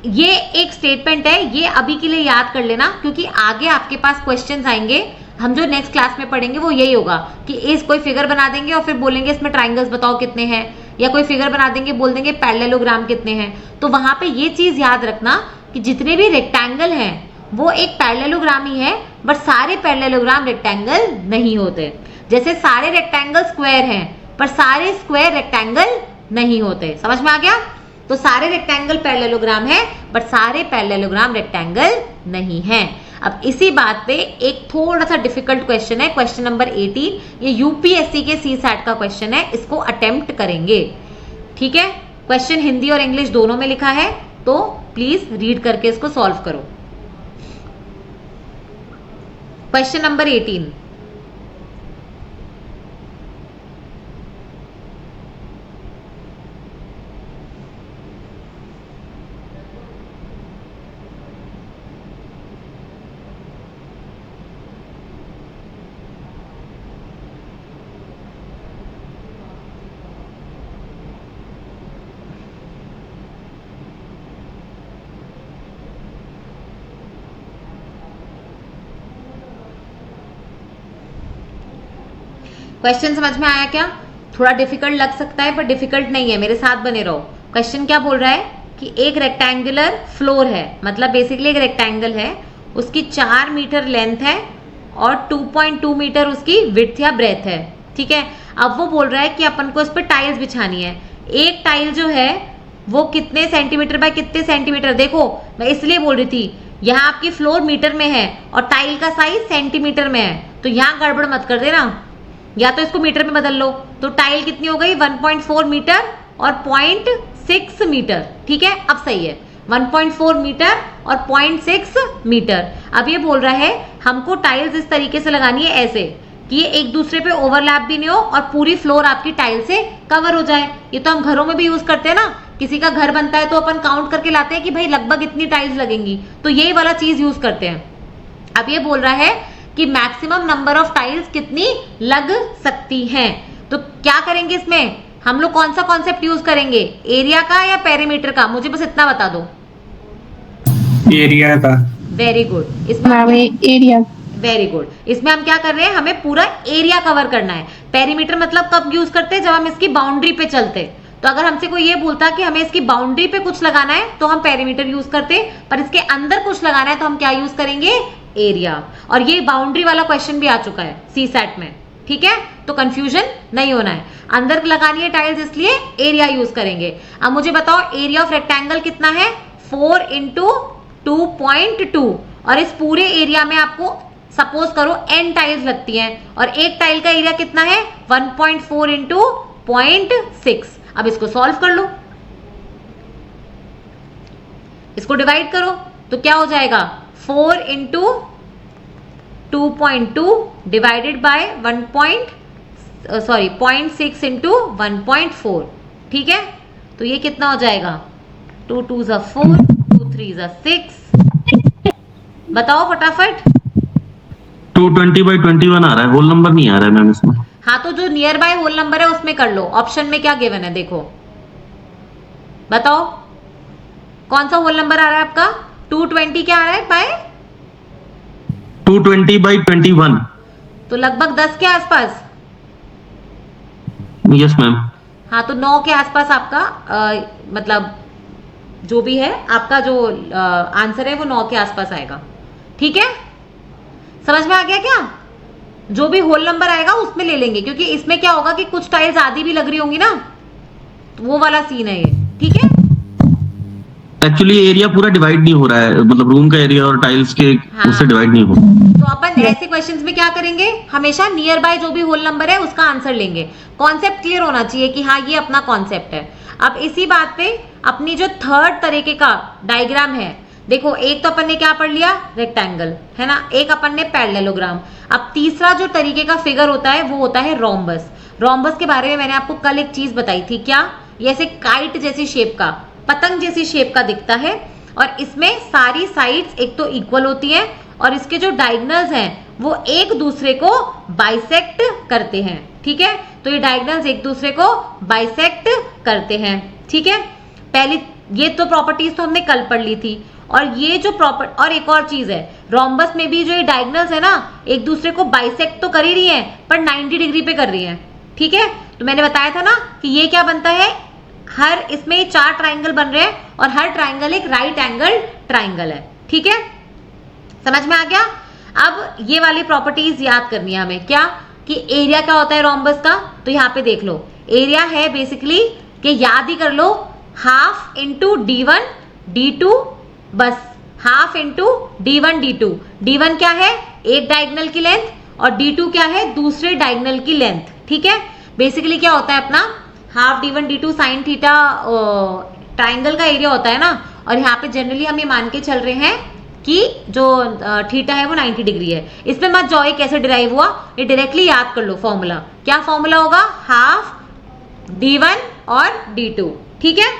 ये एक स्टेटमेंट है, ये अभी के लिए याद कर लेना, क्योंकि आगे आपके पास क्वेश्चंस आएंगे, हम जो नेक्स्ट क्लास में पढ़ेंगे वो यही होगा कि इस कोई फिगर बना देंगे और फिर बोलेंगे इसमें ट्राइंगल्स बताओ कितने हैं, या कोई फिगर बना देंगे बोल देंगे पैरेललोग्राम कितने हैं। तो वहां पे ये चीज याद रखना कि जितने भी रेक्टेंगल हैं वो एक पैरेललोग्राम ही है, बट सारे पैरेललोग्राम रेक्टेंगल नहीं होते। जैसे सारे रेक्टेंगल स्क्वायर हैं पर सारे स्क्वायर रेक्टेंगल नहीं होते। समझ में आ गया? तो सारे रेक्टेंगल पैरेललोग्राम है बट सारे पैरेललोग्राम रेक्टेंगल नहीं है। अब इसी बात पे एक थोड़ा सा डिफिकल्ट क्वेश्चन है, क्वेश्चन नंबर 18, ये यूपीएससी के CSAT का क्वेश्चन है, इसको अटेम्प्ट करेंगे, ठीक है। क्वेश्चन हिंदी और इंग्लिश दोनों में लिखा है, तो प्लीज रीड करके इसको सॉल्व करो। क्वेश्चन नंबर 18, क्वेश्चन समझ में आया क्या? थोड़ा डिफिकल्ट लग सकता है पर डिफिकल्ट नहीं है, मेरे साथ बने रहो। क्वेश्चन क्या बोल रहा है कि एक रेक्टेंगुलर फ्लोर है, मतलब बेसिकली एक रेक्टेंगल है, उसकी 4 मीटर लेंथ है और 2.2 मीटर उसकी विड्थ या ब्रेथ है। ठीक है, अब वो बोल रहा है कि अपन को इस पर टाइल्स बिछानी है। एक टाइल जो है वो कितने सेंटीमीटर बाय कितने सेंटीमीटर, देखो मैं इसलिए बोल रही थी, यहाँ आपकी फ्लोर मीटर में है और टाइल का साइज सेंटीमीटर में है, तो यहाँ गड़बड़ मत कर देना, या तो इसको मीटर में बदल लो। तो टाइल कितनी हो गई 1.4 मीटर और 0.6 मीटर। ठीक है, अब सही है, 1.4 मीटर और 0.6 मीटर। अब ये बोल रहा है हमको टाइल्स इस तरीके से लगानी है ऐसे कि ये एक दूसरे पे ओवरलैप भी नहीं हो और पूरी फ्लोर आपकी टाइल से कवर हो जाए। ये तो हम घरों में भी यूज करते हैं ना, किसी का घर बनता है तो अपन काउंट करके लाते हैं कि भाई लगभग इतनी टाइल्स लगेंगी, तो यही वाला चीज यूज करते हैं। अब ये बोल रहा है कि मैक्सिमम नंबर ऑफ टाइल्स कितनी लग सकती हैं, तो क्या करेंगे इसमें हम लोग, कौन सा कॉन्सेप्ट यूज करेंगे, एरिया का या पेरीमीटर का? मुझे बस इतना बता दो। एरिया का। वेरी गुड, इसमें एरिया। वेरी गुड, इसमें हम क्या कर रहे हैं, हमें पूरा एरिया कवर करना है। पेरीमीटर मतलब कब यूज करते हैं, जब हम इसकी बाउंड्री पे चलते। तो अगर हमसे कोई ये बोलता कि हमें इसकी बाउंड्री पे कुछ लगाना है तो हम पेरीमीटर यूज करते, पर इसके अंदर कुछ लगाना है तो हम क्या यूज करेंगे, एरिया। और ये बाउंड्री वाला क्वेश्चन भी आ चुका है सीसैट में। ठीक है, तो कंफ्यूजन नहीं होना है, अंदर लगानी है टाइल्स इसलिए एरिया यूज करेंगे। अब मुझे बताओ एरिया ऑफ रेक्टेंगल कितना है, 4 इंटू 2.2, और इस पूरे एरिया में आपको सपोज करो n टाइल्स लगती हैं और एक टाइल का एरिया कितना है 1.4 इंटू 0.6। अब इसको सॉल्व कर लो, इसको डिवाइड करो तो क्या हो जाएगा 4 इंटू 2.2 डिवाइडेड बाय 0.6 इंटू 1.4। ठीक है, तो ये कितना हो जाएगा 2 2 ज़ा 4, 2 3 ज़ा 6। बताओ फटाफट। 220/21 आ रहा है, होल नंबर नहीं आ रहा है मैम इसमें। हाँ, तो जो नियर बाय होल नंबर है उसमें कर लो। ऑप्शन में क्या गिवन है देखो, बताओ कौन सा होल नंबर आ रहा है आपका। 220 क्या आ रहा है बाय 220/21। तो लगभग 10 के आसपास। Yes ma'am. हाँ, तो 9 के आसपास आपका मतलब जो भी है आपका जो आंसर है वो 9 के आसपास आएगा। ठीक है, समझ में आ गया क्या? जो भी होल नंबर आएगा उसमें ले लेंगे, क्योंकि इसमें क्या होगा कि कुछ टाइल्स आधी भी लग रही होंगी ना, तो वो वाला सीन है ये। ठीक है, एक्चुअली एरिया पूरा डिवाइड नहीं हो रहा है, मतलब रूम का एरिया और टाइल्स के हाँ। उससे डिवाइड नहीं हो रहा। तो अपन ऐसे क्वेश्चंस में क्या करेंगे, हमेशा नियर बाय जो भी होल नंबर है उसका आंसर लेंगे। कॉन्सेप्ट क्लियर होना चाहिए कि हाँ ये अपना कॉन्सेप्ट है। अब इसी बात पे अपनी जो थर्ड तरीके का डायग्राम है, देखो एक तो अपन ने क्या पढ़ लिया, रेक्टेंगल है ना, एक अपन ने पैरेललोग्राम। अब तीसरा जो तरीके का फिगर होता है वो होता है रोम्बस। रोम्बस के बारे में मैंने आपको कल एक चीज बताई थी, क्या, ये ऐसे काइट जैसी शेप का, पतंग जैसी शेप का दिखता है, और इसमें सारी साइड्स एक तो इक्वल होती हैं और इसके जो डायगोनल्स हैं वो एक दूसरे को बाइसेक्ट करते हैं। ठीक है, तो ये डायगोनल्स एक दूसरे को बाइसेक्ट करते हैं। ठीक है, पहली ये तो प्रॉपर्टीज तो हमने कल पढ़ ली थी। और ये जो और एक और चीज है, रोम्बस में भी जो ये डायगोनल्स है ना एक दूसरे को बाइसेक्ट तो कर ही रही हैं पर 90 डिग्री पे कर रही हैं। ठीक है, तो मैंने बताया था ना कि ये क्या बनता है, हर इसमें 4 ट्राइंगल बन रहे हैं और हर ट्राइंगल एक राइट एंगल ट्राइंगल है। ठीक है, समझ में आ गया? अब ये वाली प्रॉपर्टीज याद करनी है हमें, क्या कि एरिया क्या होता है रोम्बस का, तो यहाँ पे देख लो एरिया है बेसिकली कि याद ही कर लो, हाफ इंटू D1 D2, बस half into D1 D2। D1 क्या है, एक डायगोनल की लेंथ, और D2 क्या है, दूसरे डायगोनल की लेंथ। ठीक है, बेसिकली क्या होता है अपना half D1 D2 sine theta triangle का एरिया होता है ना, और यहाँ पे जनरली हम ये मान के चल रहे हैं कि जो थीटा है वो 90 डिग्री है। इसमें मत जाओ ये कैसे डिराइव हुआ, ये डायरेक्टली याद कर लो फॉर्मूला। क्या फॉर्मूला होगा, हाफ D1 और D2। ठीक है,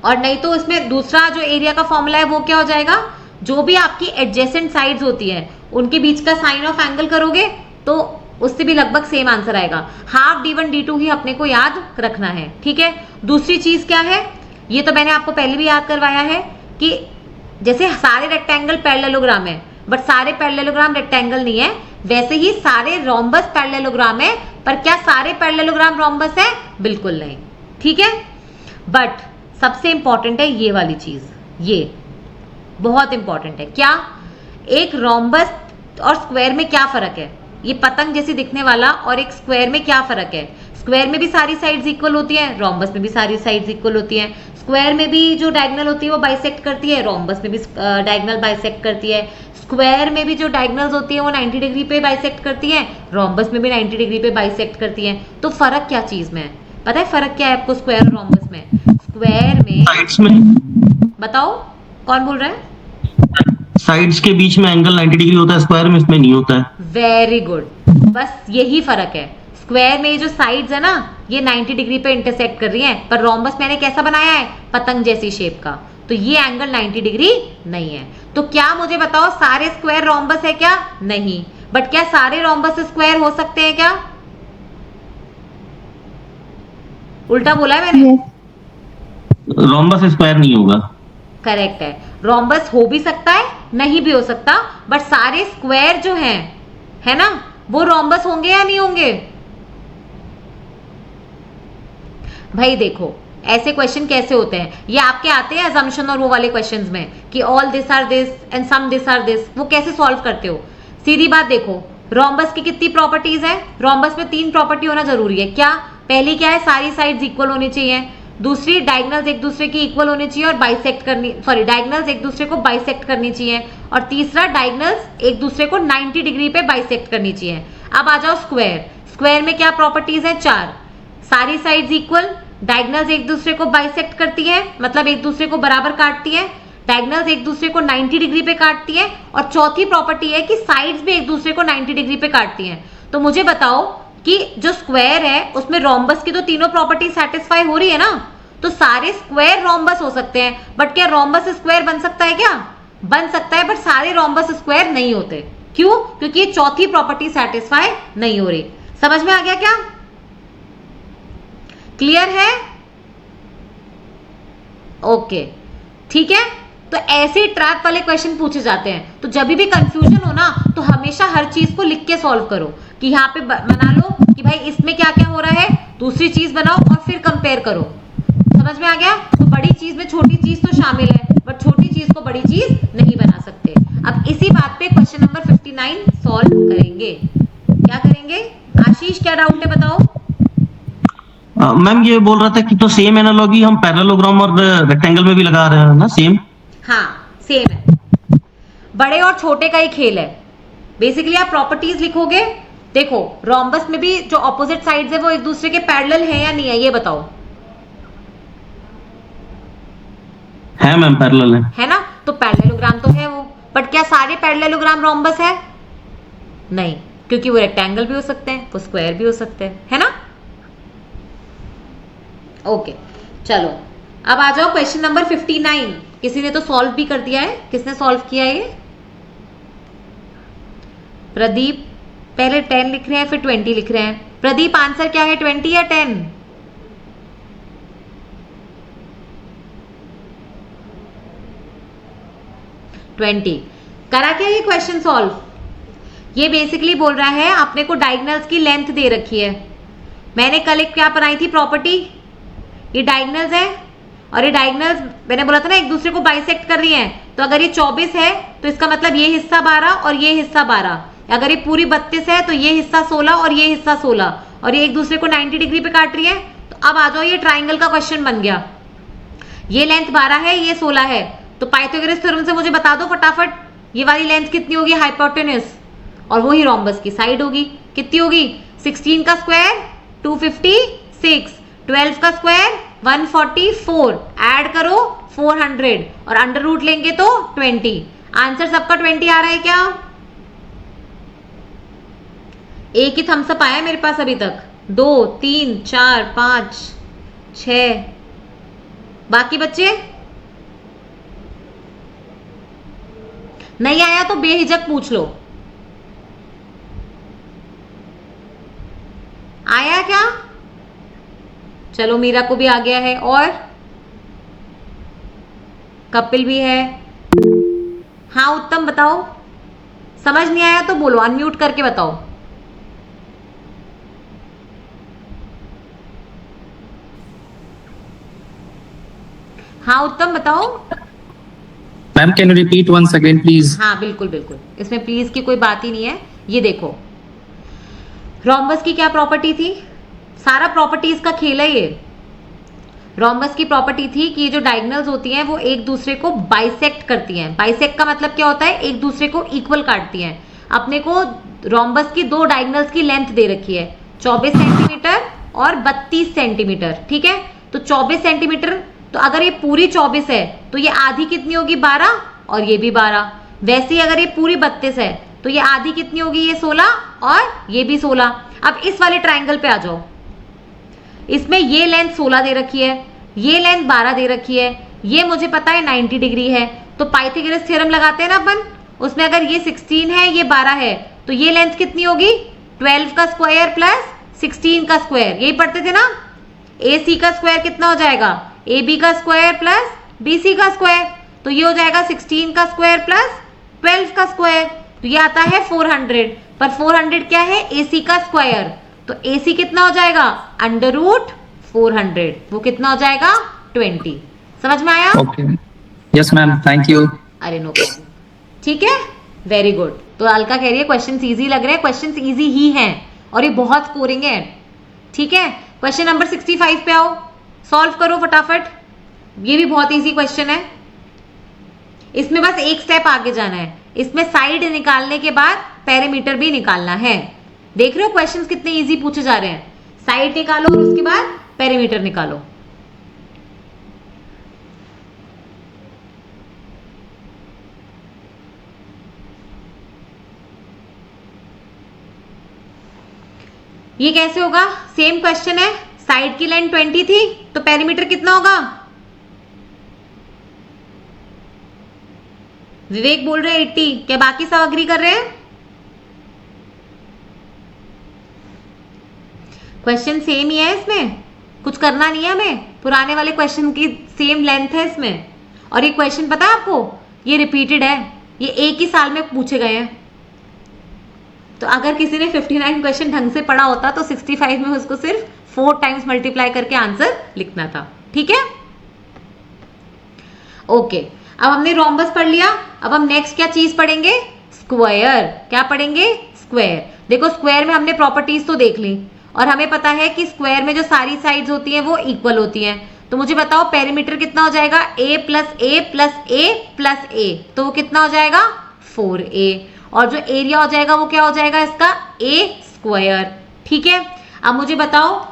और नहीं तो इसमें दूसरा जो एरिया का फॉर्मूला है वो क्या हो जाएगा, जो भी आपकी एडजेसेंट साइड्स होती हैं उनके बीच का साइन ऑफ एंगल करोगे तो उससे भी लगभग सेम आंसर आएगा। हाफ D1 D2 ही अपने को याद रखना है। ठीक है, दूसरी चीज क्या है, ये तो मैंने आपको पहले भी याद करवाया है कि जैसे सारे रेक्टेंगल पैरेललोग्राम है, बट सारे पैरेललोग्राम रेक्टेंगल नहीं है, वैसे ही सारे रोम्बस पैरेललोग्राम है, पर क्या सारे पैरेललोग्राम रोम्बस है? बिल्कुल नहीं। ठीक है, बट सबसे इंपॉर्टेंट है ये वाली चीज, ये बहुत इंपॉर्टेंट है। क्या? एक रोम्बस और स्क्वायर में क्या फर्क है? ये पतंग जैसी दिखने वाला और एक स्क्वायर में क्या फर्क है? स्क्वायर में भी सारी साइड्स इक्वल होती हैं, रोम्बस में भी सारी साइड्स इक्वल होती हैं। स्क्वायर में भी जो डायगोनल होती है वो बाइसेक्ट करती है, रोम्बस में भी डायगोनल बाइसेक्ट करती है। स्क्वायर में भी जो डायगोनल्स होती है वो 90 डिग्री पे बाइसेक्ट करती है, रोम्बस में भी 90 डिग्री पे बाइसेक्ट करती है। तो फर्क क्या चीज में है? पता है फर्क क्या है आपको स्क्वायर और रोम्बस में? स्क्वायर में साइड्स में, बताओ कौन बोल रहा है? साइड्स के बीच में एंगल 90 डिग्री होता है, स्क्वायर में इसमें नहीं होता है। वेरी गुड, बस यही फर्क है। स्क्वायर में ये जो साइड्स है ना, ये 90 डिग्री पे इंटरसेक्ट कर रही हैं, पर रोम्बस मैंने कैसा बनाया है? पतंग जैसी शेप का, तो ये एंगल 90 डिग्री नहीं है। तो क्या मुझे बताओ सारे स्क्वायर रोम्बस है क्या? नहीं। बट क्या सारे रोम्बस स्क्वायर हो सकते हैं क्या? उल्टा बोला है मैंने? रोम्बस स्क्वायर नहीं होगा। करेक्ट है, रोम्बस हो भी सकता है, नहीं भी हो सकता, बट सारे स्क्वायर जो हैं, है ना, वो रोम्बस होंगे या नहीं होंगे? भाई देखो, ऐसे क्वेश्चन कैसे होते हैं, ये आपके आते हैं अजम्पशन और वो वाले क्वेश्चंस में कि all this are this and some this are this, वो कैसे सॉल्व करते हो? सीधी बात देखो, रोम्बस की कितनी प्रॉपर्टीज है? रोम्बस में 3 प्रॉपर्टी होना जरूरी है। क्या? पहली क्या है? सारी साइड्स इक्वल होनी चाहिए। दूसरी, डायगोनल्स एक दूसरे की इक्वल होनी चाहिए और बाइसेक्ट करनी, सॉरी, डायगोनल्स एक दूसरे को बाइसेक्ट करनी चाहिए। और तीसरा, डायगोनल्स एक दूसरे को 90 डिग्री पे बाइसेक्ट करनी चाहिए। अब आ जाओ स्क्वायर। स्क्वायर में क्या प्रॉपर्टीज है? 4। सारी साइड्स इक्वल, डायगोनल्स एक दूसरे को बाइसेक्ट करती है, मतलब एक दूसरे को बराबर काटती है, डायगोनल्स एक दूसरे को 90 डिग्री पे काटती है, और चौथी प्रॉपर्टी है कि साइड्स भी एक दूसरे को 90 डिग्री पे काटती हैं। तो मुझे बताओ कि जो स्क्वायर है उसमें रोम्बस की तो तीनों प्रॉपर्टी सेटिस्फाई हो रही है ना, तो सारे स्क्वायर रोम्बस हो सकते हैं। बट क्या रोम्बस स्क्वायर बन सकता है क्या? बन सकता है, बट सारे रोम्बस स्क्वायर नहीं होते। क्यों? क्योंकि ये चौथी प्रॉपर्टी सेटिस्फाई नहीं हो रही। समझ में आ गया क्या? क्लियर है? ओके, ठीक है। तो ऐसे ट्रैप वाले क्वेश्चन पूछे जाते हैं। तो जब भी कंफ्यूजन हो ना, तो हमेशा हर चीज को लिख के सॉल्व करो कि यहाँ पे बना लो कि भाई इसमें क्या क्या हो रहा है, दूसरी चीज बनाओ और फिर कंपेयर करो। समझ में आ गया? तो बड़ी चीज में छोटी चीज तो शामिल है, बट छोटी चीज को बड़ी चीज नहीं बना सकते। अब इसी बात पे क्वेश्चन नंबर 59 सॉल्व करेंगे। क्या करेंगे? आशीष, क्या डाउट है बताओ? मैम ये बोल रहा था कि तो सेम एनालॉजी हम पैरेललोग्राम और रेक्टेंगल में भी लगा रहे हैं ना, सेम? हाँ, सेम है। बड़े और छोटे का ही खेल है। बेसिकली आप प्रॉपर्टीज लिखोगे। देखो, रोम्बस में भी जो ऑपोजिट साइड्स है वो एक दूसरे के पैरेलल है या नहीं है, ये बताओ। है मैम, पैरेलल है ना? तो पैरेललोग्राम तो है वो, बट क्या सारे पैरेललोग्राम रोम्बस है? नहीं, क्योंकि वो रेक्टेंगल भी हो सकते हैं, वो स्क्वायर भी हो सकते हैं, है ना? ओके, चलो अब आ जाओ क्वेश्चन नंबर 59। किसी ने तो सॉल्व भी कर दिया है। किसने सॉल्व किया है ये? प्रदीप पहले 10 लिख रहे हैं, फिर 20 लिख रहे हैं। प्रदीप, आंसर क्या है, 20 या 10? करा क्या ये क्वेश्चन सॉल्व? ये बेसिकली बोल रहा है आपने को डायगोनल्स की लेंथ दे रखी है। मैंने कल एक क्या बनाई थी प्रॉपर्टी, ये डायगोनल्स है और ये डायगोनल्स मैंने बोला था ना एक दूसरे को बाइसेक्ट कर रही हैं। तो अगर ये 24 है तो इसका मतलब ये हिस्सा 12 और ये हिस्सा 12। अगर ये पूरी 32 है तो ये हिस्सा 16 और ये हिस्सा 16, और ये एक दूसरे को 90 डिग्री पे काट रही है। तो अब आ जाओ, ये ट्राइंगल का क्वेश्चन बन गया। ये लेंथ 12 है, ये 16 है, तो पाइथागोरस थ्योरम से मुझे बता दो फटाफट ये वाली लेंथ कितनी होगी, हाइपोटेन्यूज, और वही रोम्बस की साइड होगी। कितनी होगी? 16 का स्क्वायर 256, 12 का स्क्वायर 144, ऐड करो 400 और अंडर रूट लेंगे तो 20। आंसर सबका 20 आ रहा है क्या? एक ही थम्सअप आया मेरे पास अभी तक। 2 3 4 5 6, बाकी बच्चे नहीं आया तो बेहिचक पूछ लो। आया क्या? चलो, मीरा को भी आ गया है और कपिल भी है। हाँ उत्तम बताओ। समझ नहीं आया तो बोलो, अनम्यूट करके बताओ। हाँ उत्तम बताओ। Ma'am can you repeat once again please? हाँ बिल्कुल बिल्कुल, इसमें प्लीज की कोई बात ही नहीं है। ये देखो रोम्बस की क्या प्रॉपर्टी थी, सारा प्रॉपर्टीज का खेल है ये। रोम्बस की प्रॉपर्टी थी कि ये जो डायगोनल्स होती हैं वो एक दूसरे को बाइसेक्ट करती हैं। बाइसेक्ट का मतलब क्या होता है, एक दूसरे को इक्वल काटती हैं। अपने को रोम्बस की दो डायगोनल्स की लेंथ दे रखी है 24 सेंटीमीटर और 32 सेंटीमीटर, ठीक है। तो 24 सेंटीमीटर, तो अगर ये पूरी 24 है तो ये आधी कितनी होगी 12, और ये भी 12। वैसे ही अगर ये पूरी 32 है तो ये आधी कितनी होगी, ये 16 और ये भी 16। अब इस वाले ट्राइंगल पे आ जाओ, इसमें ये लेंथ 16 दे रखी है, ये लेंथ 12 दे रखी है, ये मुझे पता है 90 डिग्री है। तो पाइथागोरस थ्योरम लगाते हैं ना अपन, उसमें अगर ये 16 है ये 12 है तो ये लेंथ कितनी होगी 12 का स्क्वायर प्लस 16 का स्क्वायर, यही पढ़ते थे ना। ए सी का स्क्वायर कितना हो जाएगा, ए बी का स्क्वायर प्लस बी सी का स्क्वायर, तो ये हो जाएगा 16 का स्क्वायर प्लस 12 का स्क्वायर, तो ये आता है 400। पर 400 क्या है, ए सी का स्क्वायर, तो ए सी कितना हो जाएगा अंडर रूट 400, वो कितना हो जाएगा 20। समझ में आया? Okay yes ma'am, thank you. अरे नो प्रॉब्लम, ठीक है, वेरी गुड। तो अलका कह रही है क्वेश्चन इजी लग रहे हैं, क्वेश्चन इजी ही हैं और ये बहुत स्कोरिंग है, ठीक है। क्वेश्चन नंबर 65 पे आओ, सॉल्व करो फटाफट। ये भी बहुत इजी क्वेश्चन है, इसमें बस एक स्टेप आगे जाना है। इसमें साइड निकालने के बाद पैरामीटर भी निकालना है। देख रहे हो क्वेश्चंस कितने इजी पूछे जा रहे हैं, साइड निकालो और उसके बाद पैरामीटर निकालो। ये कैसे होगा, सेम क्वेश्चन है, साइड की लेंथ 20 थी तो पेरीमीटर कितना होगा। विवेक बोल रहे हैं 80, क्या बाकी सब अग्री कर रहे हैं? क्वेश्चन सेम ही है, इसमें कुछ करना नहीं है हमें, पुराने वाले क्वेश्चन की सेम लेंथ है इसमें। और ये क्वेश्चन पता है आपको, ये रिपीटेड है, ये एक ही साल में पूछे गए हैं। तो अगर किसी ने 59 क्वेश्चन ढंग से पढ़ा होता तो 65 में उसको सिर्फ 4 टाइम्स मल्टीप्लाई करके आंसर लिखना था, ठीक है। ओके, अब हमने रोम्बस पढ़ लिया, अब हम नेक्स्ट क्या चीज पढ़ेंगे, स्क्वायर। क्या पढ़ेंगे, स्क्वायर। देखो स्क्वायर में हमने प्रॉपर्टीज तो देख ली और हमें पता है कि स्क्वायर में जो सारी साइड्स होती हैं वो इक्वल होती हैं। तो मुझे बताओ पेरीमीटर कितना हो जाएगा, a plus A plus A plus A, तो वो कितना हो जाएगा 4a। और जो एरिया हो जाएगा वो क्या हो जाएगा इसका, a स्क्वायर, ठीक है। अब मुझे बताओ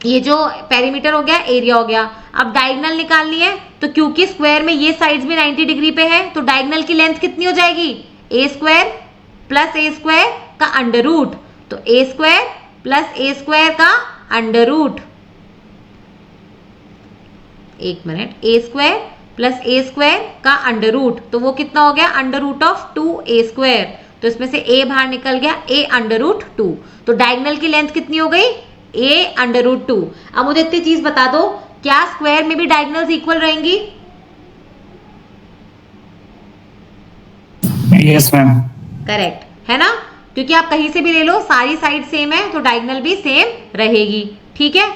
ये जो पेरीमीटर हो गया, एरिया हो गया, अब डायगोनल निकालनी है। तो क्योंकि स्क्वायर में ये साइड्स भी 90 डिग्री पे है तो डायगोनल की लेंथ कितनी हो जाएगी, a square plus A square का अंडर रूट, तो a square plus A square का अंडर रूट, एक minute, a square plus A square का अंडर रूट, तो वो कितना हो गया under root of 2a square. तो इसमें से a बाहर निकल गया, a अंडर रूट 2, तो डायगोनल की लेंथ कितनी हो गई, a अंडर रूट 2। अब मुझे इतनी चीज बता दो, क्या स्क्वायर में भी डायगोनल्स इक्वल रहेंगी? Yes ma'am. करेक्ट है ना, क्योंकि आप कहीं से भी ले लो सारी साइड सेम है तो डायगोनल भी सेम रहेगी, ठीक है।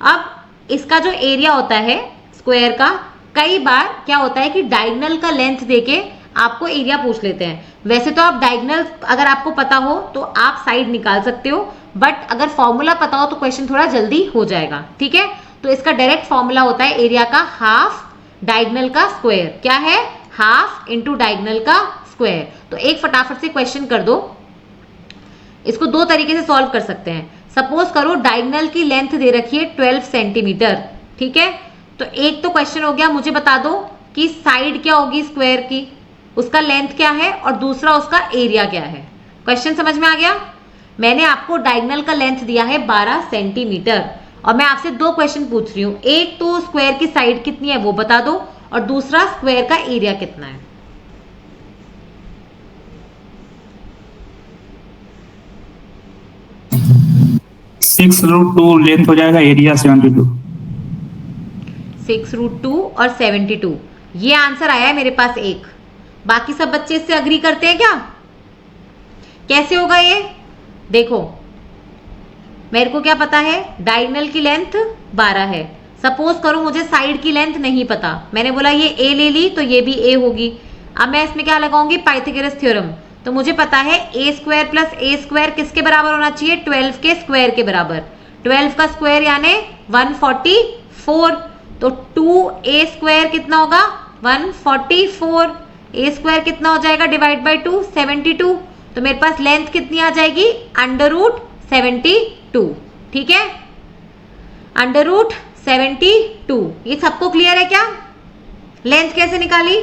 अब इसका जो एरिया होता है स्क्वायर का, कई बार क्या होता है कि डायगोनल का लेंथ देके आपको एरिया पूछ लेते हैं। वैसे तो आप डायगोनल अगर आपको पता हो तो आप साइड निकाल सकते हो, बट अगर फॉर्मूला पता हो तो क्वेश्चन थोड़ा जल्दी हो जाएगा, ठीक है। तो इसका डायरेक्ट फॉर्मूला होता है एरिया का हाफ डायगोनल का स्क्वायर। क्या है, हाफ इंटू डायगोनल का स्क्वायर। तो एक फटाफट से क्वेश्चन कर दो, इसको दो तरीके से सॉल्व कर सकते हैं। सपोज करो डायगोनल की लेंथ दे रखी है 12 सेंटीमीटर, ठीक है। तो एक तो क्वेश्चन हो गया, मुझे बता दो कि साइड क्या होगी स्क्वायर की, उसका लेंथ क्या है, और दूसरा उसका एरिया क्या है। क्वेश्चन समझ में आ गया? मैंने आपको डायगोनल का लेंथ दिया है 12 सेंटीमीटर और मैं आपसे दो क्वेश्चन पूछ रही हूं, एक तो स्क्वायर की साइड कितनी है वो बता दो और दूसरा स्क्वायर का एरिया कितना है। 6√2 लेंथ हो जाएगा, एरिया 72। 6√2 और 72, ये आंसर आया है मेरे पास एक। बाकी सब बच्चे इससे अग्री करते हैं क्या? कैसे होगा ये? देखो मेरे को क्या पता है, डायगोनल की लेंथ 12 है। सपोज करो मुझे साइड की लेंथ नहीं पता, मैंने बोला ये a ले ली तो ये भी a होगी। अब मैं इसमें क्या लगाऊंगी? Pythagoras theorem. तो मुझे पता है a square plus a square किसके बराबर होना चाहिए? 12 के स्क्वायर के बराबर। 12 का स्क्वायर यानी 144। तो 2a स्क्वायर कितना होगा? 144। a स्क्वायर कितना हो जाएगा डिवाइड बाई 2? 72। तो मेरे पास लेंथ कितनी आ जाएगी? Under root 72। ठीक है, अंडर रूट 72। ये सबको क्लियर है क्या? लेंथ कैसे निकाली?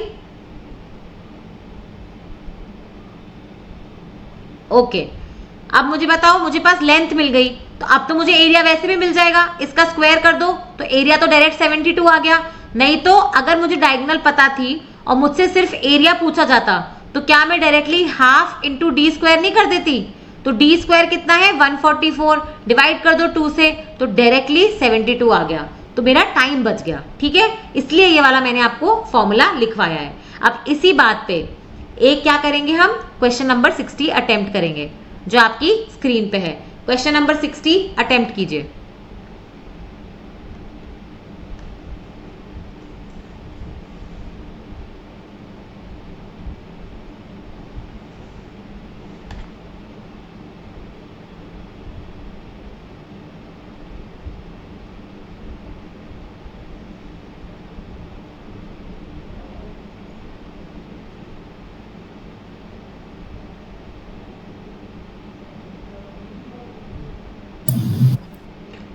ओके, अब मुझे बताओ, मुझे पास लेंथ मिल गई तो अब तो मुझे एरिया वैसे भी मिल जाएगा। इसका स्क्वायर कर दो तो एरिया तो डायरेक्ट 72 आ गया। नहीं तो अगर मुझे डायगोनल पता थी और मुझसे सिर्फ एरिया पूछा जाता तो क्या मैं directly half into D square नहीं कर देती? तो डी स्क्वायर कितना है? 144। डिवाइड कर दो 2 से तो डायरेक्टली 72 आ गया। तो मेरा टाइम बच गया। ठीक है, इसलिए ये वाला मैंने आपको फॉर्मूला लिखवाया है। अब इसी बात पे एक क्या करेंगे हम? क्वेश्चन नंबर 60 अटेम्प्ट करेंगे जो आपकी स्क्रीन पे है। क्वेश्चन नंबर 60 अटेम्प्ट कीजिए।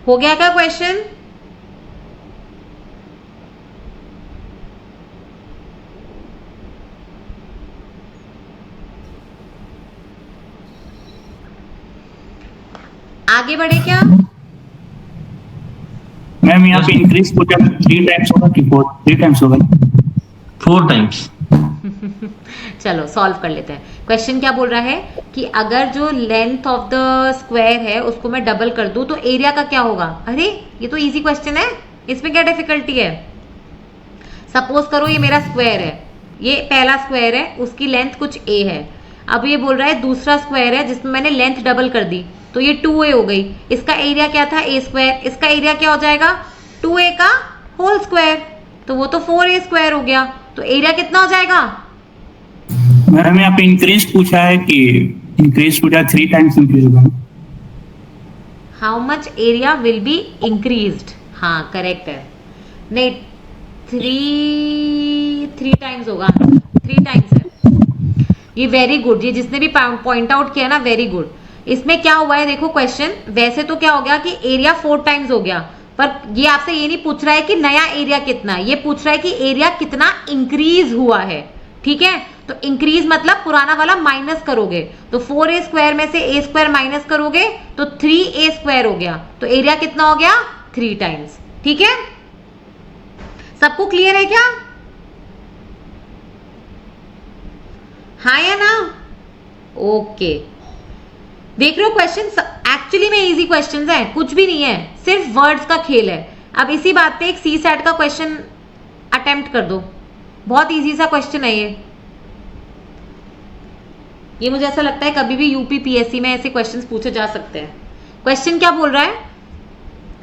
हो गया क्या क्वेश्चन? आगे बढ़े क्या? मैम यहाँ पे इंक्रीज हो जाए 3 टाइम्स होगा कि 3 टाइम्स होगा? 4 टाइम्स। चलो सॉल्व कर लेते हैं। क्वेश्चन क्या बोल रहा है कि अगर जो लेंथ ऑफ द स्क्वायर है उसको मैं डबल कर दूं तो एरिया का क्या होगा? अरे ये तो इजी क्वेश्चन है, इसमें क्या डिफिकल्टी है? सपोज करो ये मेरा स्क्वायर है, ये पहला स्क्वायर है, उसकी लेंथ कुछ a है। अब ये बोल रहा है दूसरा स्क्वायर है जिसमें मैंने लेंथ डबल कर दी तो ये 2a हो गई। इसका एरिया क्या था? a square. इसका एरिया क्या हो जाएगा? 2a का होल स्क्वायर। तो वो तो 4a स्क्वायर हो गया। तो एरिया कितना हो जाएगा? मैम यहाँ पे इंक्रीज पूछा है कि इंक्रीज पूछा 3 टाइम्स इंक्रीज होगा। How much area will be increased? हाँ करेक्ट है। नहीं 3 टाइम्स होगा, 3 टाइम्स है। ये वेरी गुड, ये जिसने भी पॉइंट आउट किया ना वेरी गुड। इसमें क्या हुआ है देखो क्वेश्चन, वैसे तो क्या हो गया कि एरिया 4 टाइम्स हो गया, पर ये आपसे ये नहीं पूछ रहा है कि नया एरिया कितना, ये पूछ रहा है कि एरिया कितना इंक्रीज हुआ है। ठीक है, तो इंक्रीज मतलब पुराना वाला माइनस करोगे तो 4a स्क्वायर में से a स्क्वायर माइनस करोगे तो 3a स्क्वायर हो गया। तो एरिया कितना हो गया? 3 टाइम्स। ठीक है, सबको क्लियर है क्या? हाँ या ना? ओके, देख रहे हो क्वेश्चन एक्चुअली में इजी क्वेश्चंस हैं, कुछ भी नहीं है, सिर्फ वर्ड्स का खेल है। अब इसी बात पे एक सी सेट का क्वेश्चन अटेम्प्ट कर दो, बहुत इजी सा क्वेश्चन है ये मुझे ऐसा लगता है कभी भी यूपी पीएससी में ऐसे क्वेश्चंस पूछे जा सकते हैं। क्वेश्चन क्या बोल रहा है?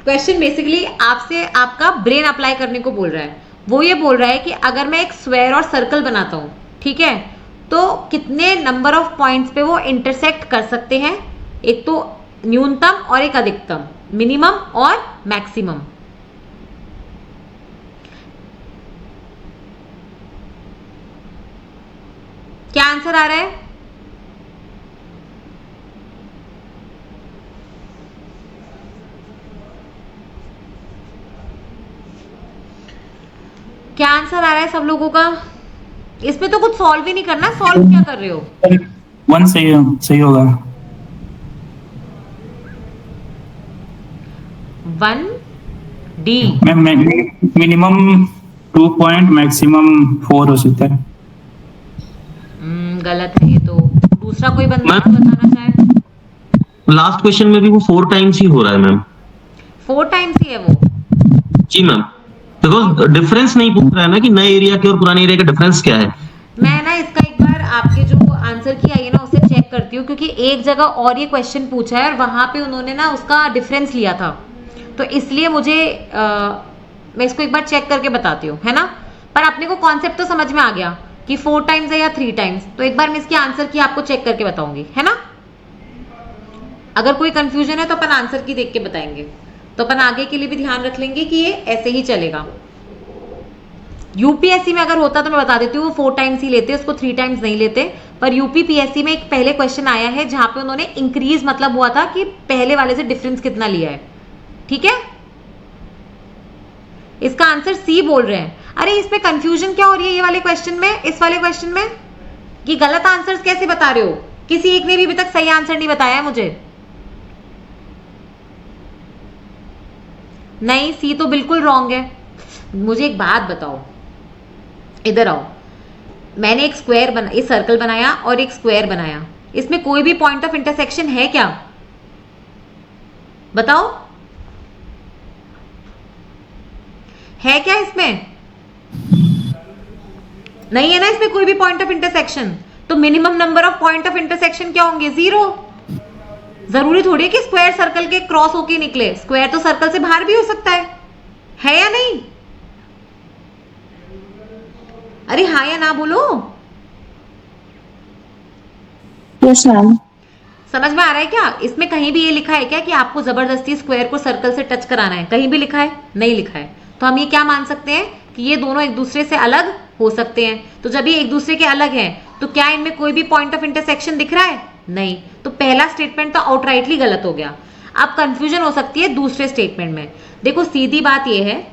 क्वेश्चन बेसिकली आपसे आपका ब्रेन अप्लाई करने को बोल रहा है। वो ये बोल रहा है कि अगर मैं एक स्क्वायर और सर्कल बनाता हूं, ठीक है, तो कितने नंबर ऑफ पॉइंट्स पे वो इंटरसेक्ट कर सकते हैं? एक तो न्यूनतम और एक अधिकतम, मिनिमम और मैक्सिमम। क्या आंसर आ रहा है? क्या आंसर आ रहा है सब लोगों का? इसमें तो कुछ सॉल्व ही नहीं करना, सॉल्व क्या कर रहे हो? 1 सही होगा। 1 D ma'am minimum 2 point, maximum 4 हो सकता है। गलत है ये तो। दूसरा कोई बंदा बताना चाहे? लास्ट क्वेश्चन में भी वो 4 टाइम्स ही हो रहा है मैम। 4 टाइम्स ही है वो? जी मैम, बिकॉज डिफरेंस नहीं पूछ रहा है ना कि नए एरिया के और पुराने एरिया का डिफरेंस क्या है। मैं ना इसका एक बार आपके जो आंसर की आई है ना उसे चेक करती हूँ, क्योंकि एक जगह और ये क्वेश्चन पूछा है और वहां पे उन्होंने ना उसका डिफरेंस लिया था, तो इसलिए मुझे मैं इसको एक बार चेक करके बताती हूँ, है ना। पर अपने को कॉन्सेप्ट तो समझ में आ गया कि 4 टाइम्स है या 3 टाइम्स, तो एक बार मैं इसकी आंसर की आपको चेक करके बताऊंगी, है ना। अगर कोई कंफ्यूजन है तो अपन आंसर की देख के बताएंगे, तो अपन आगे के लिए भी ध्यान रख लेंगे कि ये ऐसे ही चलेगा। यूपीएससी में अगर होता तो मैं बता देती हूँ, वो 4 टाइम्स ही लेते, उसको 3 टाइम्स नहीं लेते। पर यूपीपीएससी में एक पहले क्वेश्चन आया है जहां पे उन्होंने इंक्रीज मतलब हुआ था कि पहले वाले से डिफरेंस कितना लिया है, ठीक है। इसका आंसर सी बोल रहे हैं। अरे इसमें कंफ्यूजन क्या हो रही है ये वाले क्वेश्चन में, इस वाले क्वेश्चन में कि गलत आंसर्स कैसे बता रहे हो? किसी एक ने भी अभी तक सही आंसर नहीं बताया मुझे। नहीं, सी तो बिल्कुल रॉन्ग है। मुझे एक बात बताओ, इधर आओ। मैंने एक स्क्वायर बना, एक सर्कल बनाया और एक स्क्वायर बनाया, इसमें कोई भी पॉइंट ऑफ इंटरसेक्शन है क्या? बताओ, है क्या इसमें? नहीं है ना इसमें कोई भी पॉइंट ऑफ इंटरसेक्शन। तो minimum number of point of intersection क्या होंगे? 0। जरूरी थोड़ी है कि स्क्वायर सर्कल के क्रॉस होके निकले, स्क्वायर तो सर्कल से बाहर भी हो सकता है या नहीं? अरे हाँ या ना बोलो। Yes ma'am. समझ में आ रहा है क्या? इसमें कहीं भी ये लिखा है क्या कि आपको जबरदस्ती स्क्वायर को सर्कल से टच कराना है? कहीं भी लिखा है? नहीं लिखा है। तो हम ये क्या मान सकते हैं कि ये दोनों एक दूसरे से अलग हो सकते हैं। तो जब ये एक दूसरे के अलग हैं तो क्या इनमें कोई भी पॉइंट ऑफ इंटरसेक्शन दिख रहा है? नहीं। तो पहला स्टेटमेंट तो आउटराइटली गलत हो गया। अब कंफ्यूजन हो सकती है दूसरे स्टेटमेंट में। देखो सीधी बात ये है,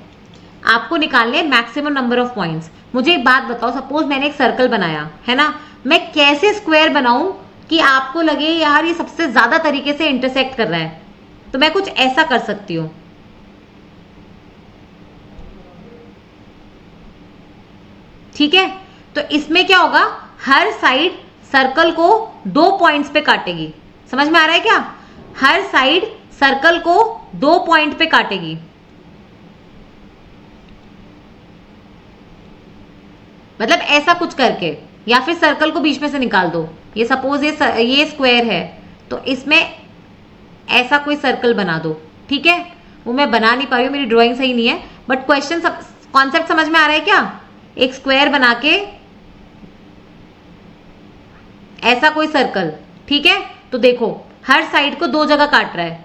आपको निकालने मैक्सिमम नंबर ऑफ पॉइंट्स। मुझे एक बात बताओ, सपोज मैंने एक सर्कल बनाया है ना, मैं कैसे स्क्वायर बनाऊं कि आपको लगे यार ये सबसे ज्यादा तरीके से इंटरसेक्ट कर रहा है? तो मैं कुछ ऐसा कर सकती हूं, ठीक है। तो इसमें क्या होगा, हर साइड सर्कल को 2 पॉइंट्स पे काटेगी। समझ में आ रहा है क्या? हर साइड सर्कल को 2 पॉइंट पे काटेगी। मतलब ऐसा कुछ करके, या फिर सर्कल को बीच में से निकाल दो। ये सपोज ये स्क्वायर है, तो इसमें ऐसा कोई सर्कल बना दो, ठीक है। वो मैं बना नहीं पा रही हूँ, मेरी ड्राइंग सही नहीं है, बट क्वेश्चन कॉन्सेप्ट समझ में आ रहा है क्या? एक स्क्वायर बना के ऐसा कोई सर्कल, ठीक है। तो देखो हर साइड को 2 जगह काट रहा है,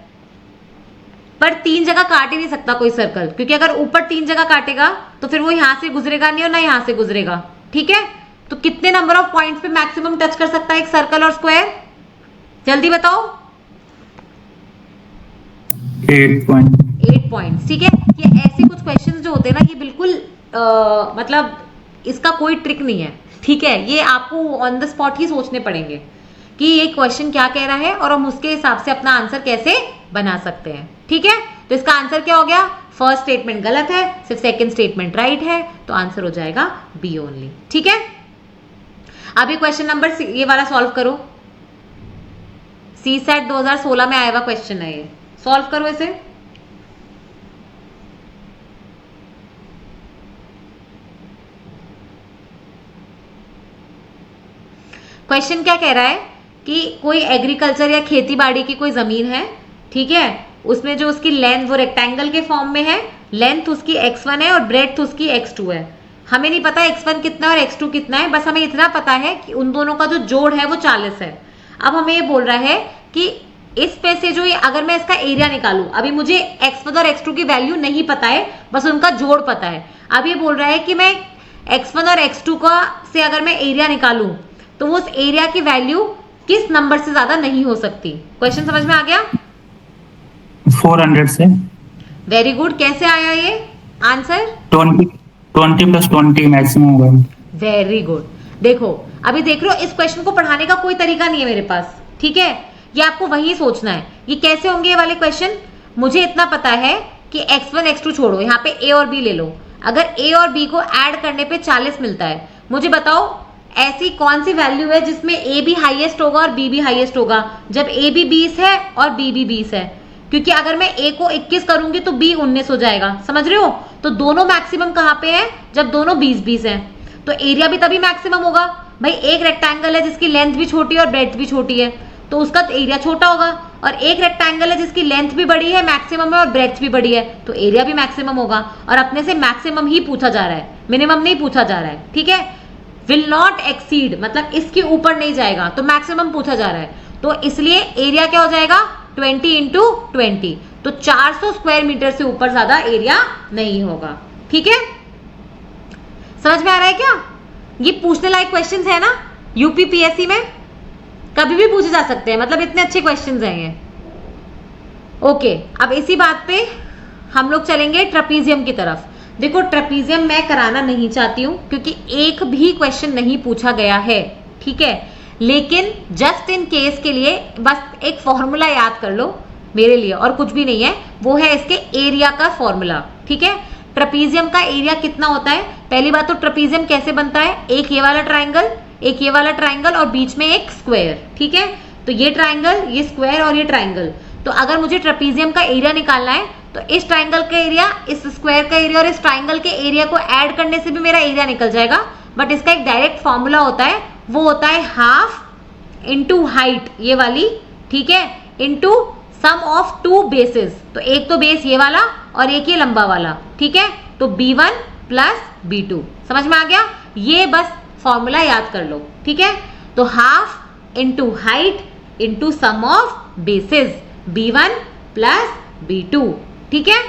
पर 3 जगह काट ही नहीं सकता कोई सर्कल, क्योंकि अगर ऊपर 3 जगह काटेगा तो फिर वो यहां से गुजरेगा नहीं और ना यहां से गुजरेगा, ठीक है। तो कितने नंबर ऑफ पॉइंट्स पे मैक्सिमम टच कर सकता है एक सर्कल और स्क्वायर? जल्दी बताओ। 8 पॉइंट्स, ठीक है। ये ऐसे कुछ क्वेश्चंस जो होते हैं ना, ये बिल्कुल मतलब इसका कोई ट्रिक नहीं है, ठीक है। ये आपको ऑन द स्पॉट ही सोचने पड़ेंगे कि ये क्वेश्चन क्या कह रहा है और हम उसके हिसाब से अपना आंसर कैसे बना सकते हैं, ठीक है। तो इसका आंसर क्या हो गया? फर्स्ट स्टेटमेंट गलत है, सिर्फ सेकंड स्टेटमेंट राइट है, तो आंसर हो जाएगा बी ओनली, ठीक है। अब ये क्वेश्चन नंबर ये वाला सॉल्व करो। सीसैट 2016 में आया हुआ क्वेश्चन है, ये सॉल्व करो इसे। क्वेश्चन क्या कह रहा है कि कोई एग्रीकल्चर या खेती बाड़ी की कोई जमीन है, ठीक है। उसमें जो उसकी लेंथ वो रेक्टेंगल के फॉर्म में है, लेंथ उसकी x1 है और ब्रेड्थ उसकी x2 है। हमें नहीं पता x1 कितना है और x2 कितना है, बस हमें इतना पता है कि उन दोनों का जो जोड़ है वो 40 है। अब हमें ये बोल रहा है कि इस पे से जो ये, अगर मैं इसका एरिया निकालूं, अभी मुझे x1 और x2 की वैल्यू नहीं पता है, बस उनका जोड़ पता है। अब ये बोल रहा है कि मैं x1 और x2 का से अगर मैं एरिया निकालूं तो वो उस एरिया की वैल्यू किस नंबर से ज्यादा नहीं हो सकती। क्वेश्चन समझ में आ गया? 400 से। Very good. कैसे आया ये आंसर? 20 + 20 मैक्सिमम होगा। Very good. देखो अभी देख रहे हो, इस क्वेश्चन को पढ़ाने का कोई तरीका नहीं है मेरे पास, ठीक है। ये आपको वही सोचना है ये कैसे होंगे ये वाले क्वेश्चन। मुझे इतना पता है कि x1 x2 छोड़ो, यहाँ पे a और b ले लो। अगर a और b को ऐड करने पे 40 मिलता है, मुझे बताओ ऐसी कौन सी वैल्यू है जिसमें a भी हाईएस्ट होगा और b भी हाईएस्ट होगा, जब a भी 20 है और b भी 20 है। क्योंकि अगर मैं a को 21 करूंगी तो b 19 हो जाएगा, समझ रहे हो। तो दोनों मैक्सिमम कहां पे है? जब दोनों 20-20 हैं। तो एरिया भी तभी मैक्सिमम होगा। भाई एक रेक्टेंगल है जिसकी लेंथ भी छोटी है और ब्रेड्थ भी छोटी है, तो उसका एरिया छोटा होगा। और एक रेक्टेंगल है जिसकी लेंथ भी बड़ी है, मैक्सिमम है, और ब्रेड्थ भी बड़ी है, तो एरिया भी मैक्सिमम होगा। और अपने से मैक्सिमम ही पूछा जा रहा है, मिनिमम नहीं पूछा जा रहा है, ठीक है। विल नॉट एक्सीड मतलब इसके ऊपर नहीं जाएगा, तो मैक्सिमम पूछा जा रहा है, तो इसलिए एरिया क्या हो जाएगा 20 इंटू 20, तो 400 स्क्वायर मीटर से ऊपर ज्यादा एरिया नहीं होगा, ठीक है। समझ में आ रहा है क्या? ये पूछने लायक क्वेश्चंस है ना, यूपीपीएससी में कभी भी पूछे जा सकते हैं, मतलब इतने अच्छे क्वेश्चंस हैं ये। ओके, अब इसी बात पे हम लोग चलेंगे ट्रेपीजियम की तरफ। देखो ट्रेपीजियम मैं कराना नहीं चाहती हूं क्योंकि एक भी क्वेश्चन नहीं पूछा गया है, ठीक है। लेकिन जस्ट इन केस के लिए बस एक फॉर्मूला याद कर लो मेरे लिए, और कुछ भी नहीं है, वो है इसके एरिया का फॉर्मूला, ठीक है। ट्रेपीजियम का एरिया कितना होता है? पहली बात तो ट्रेपीजियम कैसे बनता है, एक ये वाला ट्राइंगल, एक ये वाला ट्राइंगल और बीच में एक स्क्वायर, ठीक है। तो ये ट्राइंगल, ये स्क्वायर और ये ट्राइंगल, तो अगर मुझे ट्रेपीजियम का एरिया निकालना है तो इस ट्राइंगल का एरिया, इस स्क्वायर का एरिया और इस ट्राइंगल के एरिया को ऐड करने से भी मेरा एरिया निकल जाएगा। बट इसका एक डायरेक्ट फॉर्मूला होता है, वो होता है हाफ इंटू हाइट, ये वाली, ठीक है, into sum of two bases. तो एक तो बेस ये वाला और एक ये लंबा वाला, ठीक है। तो B1 प्लस B2, समझ में आ गया? ये बस फॉर्मूला याद कर लो, ठीक है। तो half into height into sum of basis, B1 plus B2, ठीक है।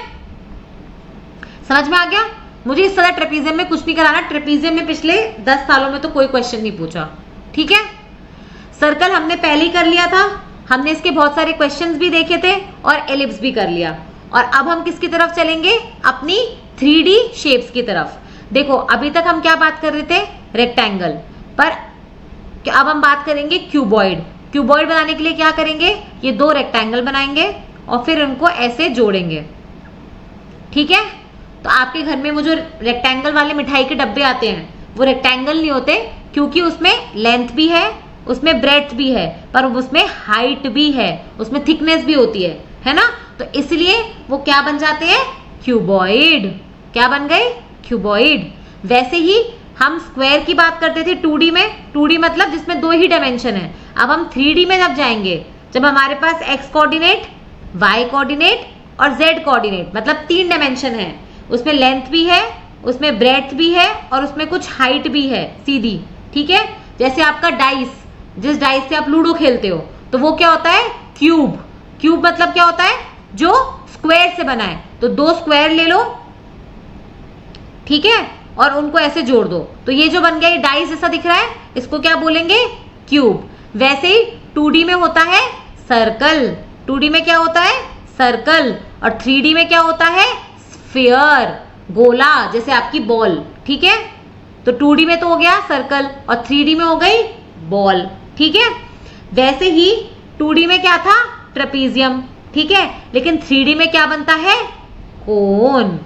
समझ में आ गया? मुझे इस तरह ट्रेपीजियम में कुछ नहीं कराना, ट्रेपीजियम में पिछले 10 सालों में तो कोई क्वेश्चन नहीं पूछा, ठीक है। सर्कल हमने पहले ही कर लिया था, हमने इसके बहुत सारे क्वेश्चंस भी देखे थे और एलिप्स भी कर लिया। और अब हम किसकी तरफ चलेंगे? अपनी 3D शेप्स की तरफ। देखो अभी तक हम क्या बात कर रहे थे, रेक्टेंगल, पर अब हम बात करेंगे क्यूबॉइड। क्यूबॉइड बनाने के लिए क्या करेंगे, ये दो रेक्टेंगल बनाएंगे और फिर उनको ऐसे जोड़ेंगे, ठीक है। तो आपके घर में वो जो रेक्टेंगल वाले मिठाई के डब्बे आते हैं वो रेक्टेंगल नहीं होते, क्योंकि उसमें लेंथ भी है, उसमें ब्रेड्थ भी है, पर उसमें हाइट भी है, उसमें थिकनेस भी होती है ना। तो इसलिए वो क्या बन जाते हैं, क्यूबॉइड। क्या बन गए, क्यूबॉइड। वैसे ही हम स्क्वायर की बात करते थे 2D में, 2D मतलब जिसमें दो ही डायमेंशन है। अब हम 3D में जब जाएंगे, जब हमारे पास x कोऑर्डिनेट, y कोऑर्डिनेट और z कोऑर्डिनेट मतलब 3 डायमेंशन है, उसमें लेंथ भी है, उसमें ब्रेड्थ भी है और उसमें कुछ हाइट भी है सीधी, ठीक है। जैसे आपका डाइस, जिस डाइस से आप लूडो खेलते हो, तो वो क्या होता है, क्यूब। क्यूब मतलब क्या होता है, जो स्क्वायर से बना है। तो दो स्क्वायर ले लो, ठीक है, और उनको ऐसे जोड़ दो, तो ये जो बन गया, ये डाइस जैसा दिख रहा है, इसको क्या बोलेंगे, क्यूब। वैसे ही 2D में होता है सर्कल, 2D में क्या होता है, सर्कल, और 3D में क्या होता है, स्फीयर, गोला, जैसे आपकी बॉल, ठीक है। तो 2D में तो हो गया सर्कल और 3D में हो गई बॉल, ठीक है। वैसे ही 2D में क्या था, ट्रेपीजियम, ठीक है, लेकिन 3D में क्या बनता है, कोन,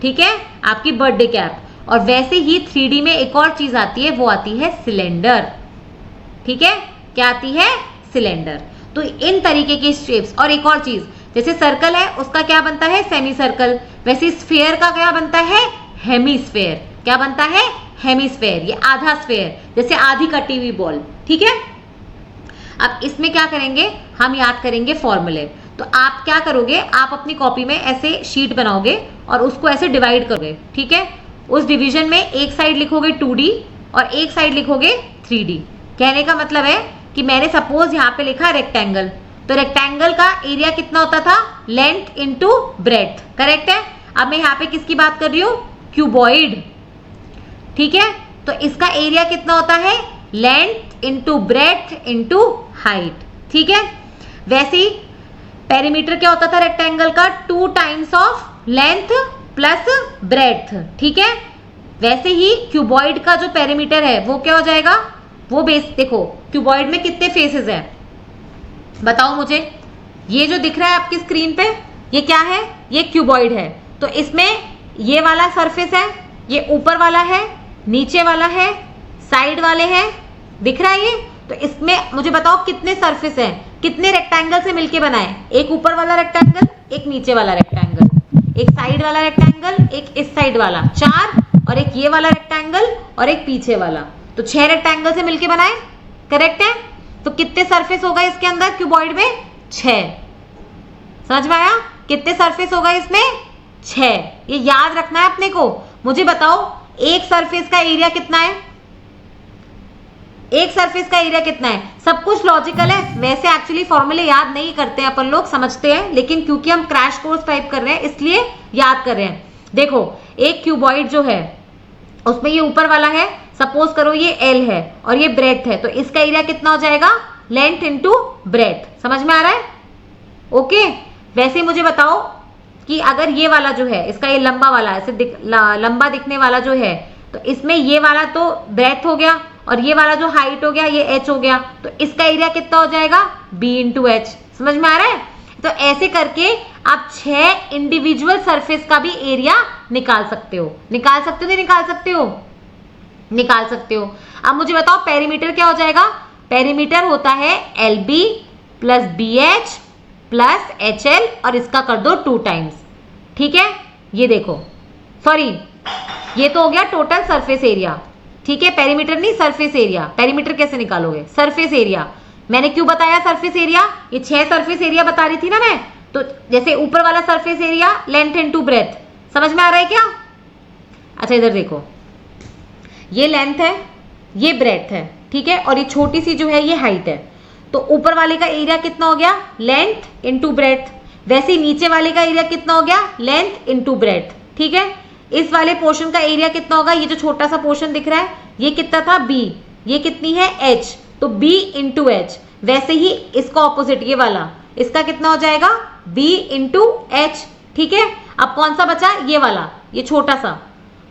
ठीक है, आपकी बर्थडे कैप। और वैसे ही 3D में एक और चीज आती है, वो आती है सिलेंडर, ठीक है। क्या आती है, सिलेंडर। तो इन तरीके की शेप्स। और एक और चीज, जैसे सर्कल है उसका क्या बनता है, सेमी सर्कल, वैसे स्फीयर का क्या बनता है, हेमीस्फेयर। क्या बनता है, हेमीस्फेयर, ये आधा स्फीयर, जैसे आधी कटी हुई बॉल, ठीक है। अब इसमें क्या करेंगे, हम याद करेंगे फॉर्मूले। तो आप क्या करोगे, आप अपनी कॉपी में ऐसे शीट बनाओगे और उसको ऐसे डिवाइड करोगे, ठीक है। उस डिवीजन में एक साइड लिखोगे 2D और एक साइड लिखोगे 3D। कहने का मतलब है कि मैंने सपोज यहाँ पे लिखा रेक्टेंगल, तो रेक्टेंगल का एरिया कितना होता था, लेंथ इंटू ब्रेड्थ, करेक्ट है। अब मैं यहाँ पे किसकी बात कर रही हूँ, क्यूबॉइड, ठीक है। तो इसका एरिया कितना होता है, length into breadth into height, ठीक है। वैसे ही पेरीमीटर क्या होता था रेक्टेंगल का, 2 times of length plus breadth, ठीक है। वैसे ही क्यूबॉइड का जो पेरीमीटर है वो क्या हो जाएगा, वो बेस। देखो क्यूबॉइड में कितने फेसेस हैं, बताओ मुझे। ये जो दिख रहा है आपकी स्क्रीन पे, ये क्या है, ये क्यूबॉइड है। तो इसमें ये वाला सरफेस है, ये ऊपर वाला है, नीचे वाला है, साइड वाले हैं, दिख रहा है ये। तो इसमें मुझे बताओ कितने सरफेस हैं, कितने रेक्टेंगल से मिलके बना है, एक ऊपर वाला रेक्टेंगल, एक नीचे वाला रेक्टेंगल, एक साइड वाला रेक्टेंगल, एक इस साइड वाला, 4 और एक ये वाला रेक्टेंगल और एक पीछे वाला, तो 6 रेक्टेंगल से मिलके बनाए, करेक्ट है। तो कितने सरफेस होगा इसके अंदर क्यूबॉइड में? 6। समझ में आया? कितने सरफेस होगा इसमें? 6। ये याद रखना है अपने को। मुझे बताओ एक सरफेस का एरिया कितना है? एक सरफेस का एरिया कितना है? सब कुछ लॉजिकल है, वैसे एक्चुअली फॉर्मूले याद नहीं करते हैं अपन लोग, समझते हैं, लेकिन क्योंकि हम क्रैश कोर्स टाइप कर रहे हैं इसलिए याद कर रहे हैं। देखो एक क्यूबॉइड जो है उसमें ये ऊपर वाला है, सपोज करो ये L है और ये ब्रेथ है, तो इसका एरिया कितना हो जाएगा? Length into breadth. समझ में आ रहा है? ओके। वैसे मुझे बताओ कि अगर ये वाला जो है इसका ये लंबा वाला ऐसे लंबा दिखने वाला जो है, तो इसमें ये वाला तो ब्रेथ हो गया और ये वाला जो हाइट हो गया ये h हो गया, तो इसका एरिया कितना हो जाएगा? b into H. समझ में आ रहा है? तो ऐसे करके आप 6 इंडिविजुअल सरफेस का भी एरिया निकाल सकते हो। निकाल सकते हो नहीं निकाल सकते हो? निकाल सकते हो। अब मुझे बताओ पेरीमीटर क्या हो जाएगा? पेरीमीटर होता है LB plus BH plus HL और इसका कर दो 2 टाइम्स। ठीक है, ये देखो, सॉरी ये तो हो गया टोटल सरफेस एरिया। ठीक है, पेरीमीटर नहीं सरफेस एरिया। पेरीमीटर कैसे निकालोगे? Surface area. मैंने क्यों बताया सरफेस एरिया? ये 6 सरफेस एरिया बता रही थी ना मैं, तो जैसे ऊपर वाला surface area length into breadth. समझ में आ रहा है क्या? अच्छा इधर देखो, ये लेंथ है, ये ब्रेथ है, ठीक है, और ये छोटी सी जो है ये हाइट है, तो ऊपर वाले का एरिया कितना हो गया? Length into breadth. वैसे ही नीचे वाले का एरिया कितना हो गया? Length into breadth. ठीक है, इस वाले पोर्शन का एरिया कितना होगा? ये जो छोटा सा पोर्शन दिख रहा है ये कितना था? B। ये कितनी है? H। तो B इंटू H। वैसे ही इसका ऑपोजिट ये वाला, इसका कितना हो जाएगा? B into H। ठीक है, अब कौन सा बचा? ये वाला, ये छोटा सा,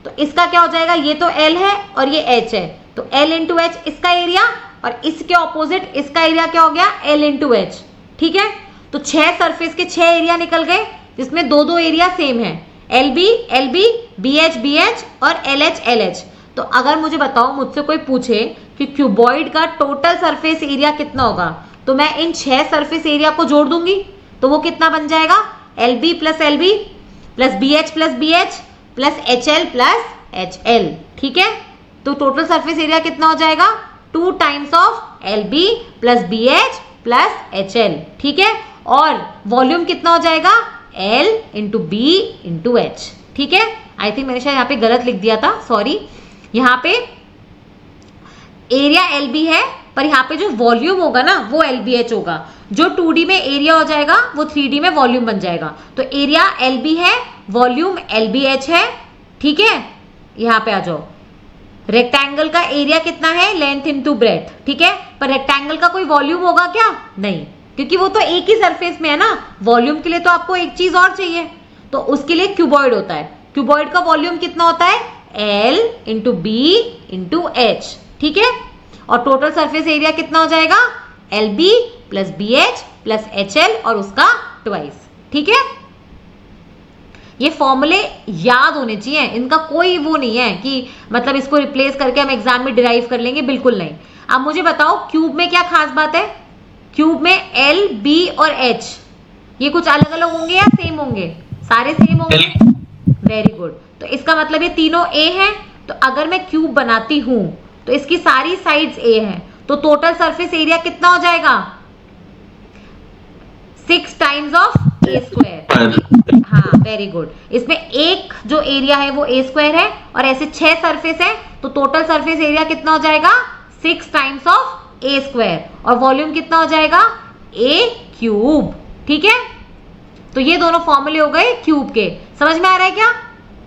तो इसका क्या हो जाएगा? ये तो L है और ये H है, तो L इंटू H इसका एरिया, और इसके ऑपोजिट इसका एरिया क्या हो गया? L into H। ठीक है, तो 6 सरफेस के 6 एरिया निकल गए, जिसमें 2 एरिया सेम है, LB LB, BH BH और LH LH। तो अगर मुझे बताओ, मुझसे कोई पूछे कि क्यूबॉइड का टोटल सरफेस एरिया कितना होगा, तो मैं इन 6 सरफेस एरिया को जोड़ दूंगी, तो वो कितना बन जाएगा? LB plus LB plus BH plus BH plus HL plus HL। ठीक है, तो टोटल सरफेस एरिया कितना हो जाएगा? 2 times of LB plus BH plus HL। ठीक है, और वॉल्यूम कितना हो जाएगा? L into B into H। ठीक है, आई थिंक मैंने शायद यहाँ पे गलत लिख दिया था, सॉरी। यहाँ पे एरिया LB है, पर यहाँ पे जो वॉल्यूम होगा ना वो LBH होगा। जो 2D में एरिया हो जाएगा वो 3D में वॉल्यूम बन जाएगा। तो एरिया LB है, वॉल्यूम LBH है। ठीक है, यहाँ पे आ जाओ। रेक्टेंगल का एरिया कितना है? Length into breadth. ठीक है, पर रेक्टेंगल का कोई वॉल्यूम होगा क्या? नहीं, क्योंकि वो तो एक ही सरफेस में है ना। वॉल्यूम के लिए तो आपको एक चीज और चाहिए, तो उसके लिए क्यूबॉइड होता है। क्यूबॉइड का वॉल्यूम कितना होता है? L into B into H। ठीक है, और टोटल सरफेस एरिया कितना हो जाएगा? LB plus BH plus HL और उसका ट्वाइस। ठीक है, ये फॉर्मूले याद होने चाहिए, इनका कोई वो नहीं है कि मतलब इसको रिप्लेस करके हम एग्जाम में डिराइव कर लेंगे, बिल्कुल नहीं। अब मुझे बताओ क्यूब में क्या खास बात है? क्यूब में L, B और H ये कुछ अलग अलग होंगे या सेम होंगे? सारे सेम होंगे। वेरी गुड, तो इसका मतलब ये तीनों A है, तो अगर मैं क्यूब बनाती हूं तो इसकी सारी साइड्स A हैं, तो टोटल सरफेस एरिया कितना हो जाएगा? 6 टाइम्स ऑफ A स्क्वायर। हाँ वेरी गुड, इसमें एक जो एरिया है वो A स्क्वायर है और ऐसे 6 सरफेस है, तो टोटल सरफेस एरिया कितना हो जाएगा? 6 टाइम्स ऑफ A स्क्वायर, और वॉल्यूम कितना हो जाएगा? A cube. ठीक है, तो ये दोनों फॉर्मूले हो गए क्यूब के। समझ में आ रहा है क्या?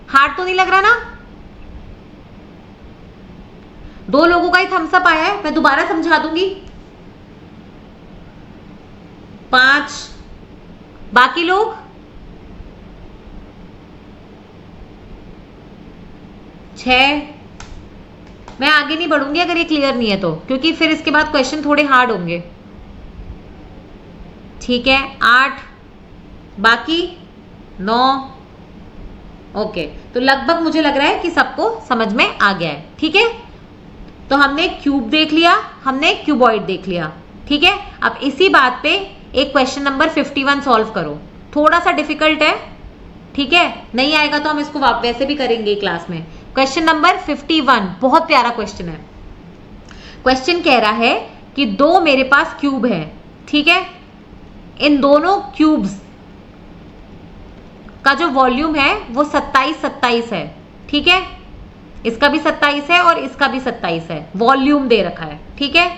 हार्ड तो नहीं लग रहा ना? 2 लोगों का ही थम्स अप आया है, मैं दोबारा समझा दूंगी। 5 बाकी लोग? 6। मैं आगे नहीं बढ़ूंगी अगर ये क्लियर नहीं है तो, क्योंकि फिर इसके बाद क्वेश्चन थोड़े हार्ड होंगे। ठीक है, 8 बाकी 9। ओके, तो लगभग मुझे लग रहा है कि सबको समझ में आ गया है। ठीक है, तो हमने क्यूब देख लिया, हमने क्यूबॉइड देख लिया। ठीक है, अब इसी बात पे एक क्वेश्चन नंबर 51 सॉल्व करो। थोड़ा सा डिफिकल्ट है, ठीक है, नहीं आएगा तो हम इसको वैसे भी करेंगे क्लास में, क्वेश्चन नंबर 51, बहुत प्यारा क्वेश्चन है। क्वेश्चन कह रहा है कि दो मेरे पास क्यूब है, ठीक है, इन दोनों क्यूब्स का जो वॉल्यूम है वो 27 है, ठीक है, इसका भी 27 है और इसका भी 27 है, वॉल्यूम दे रखा है, ठीक है।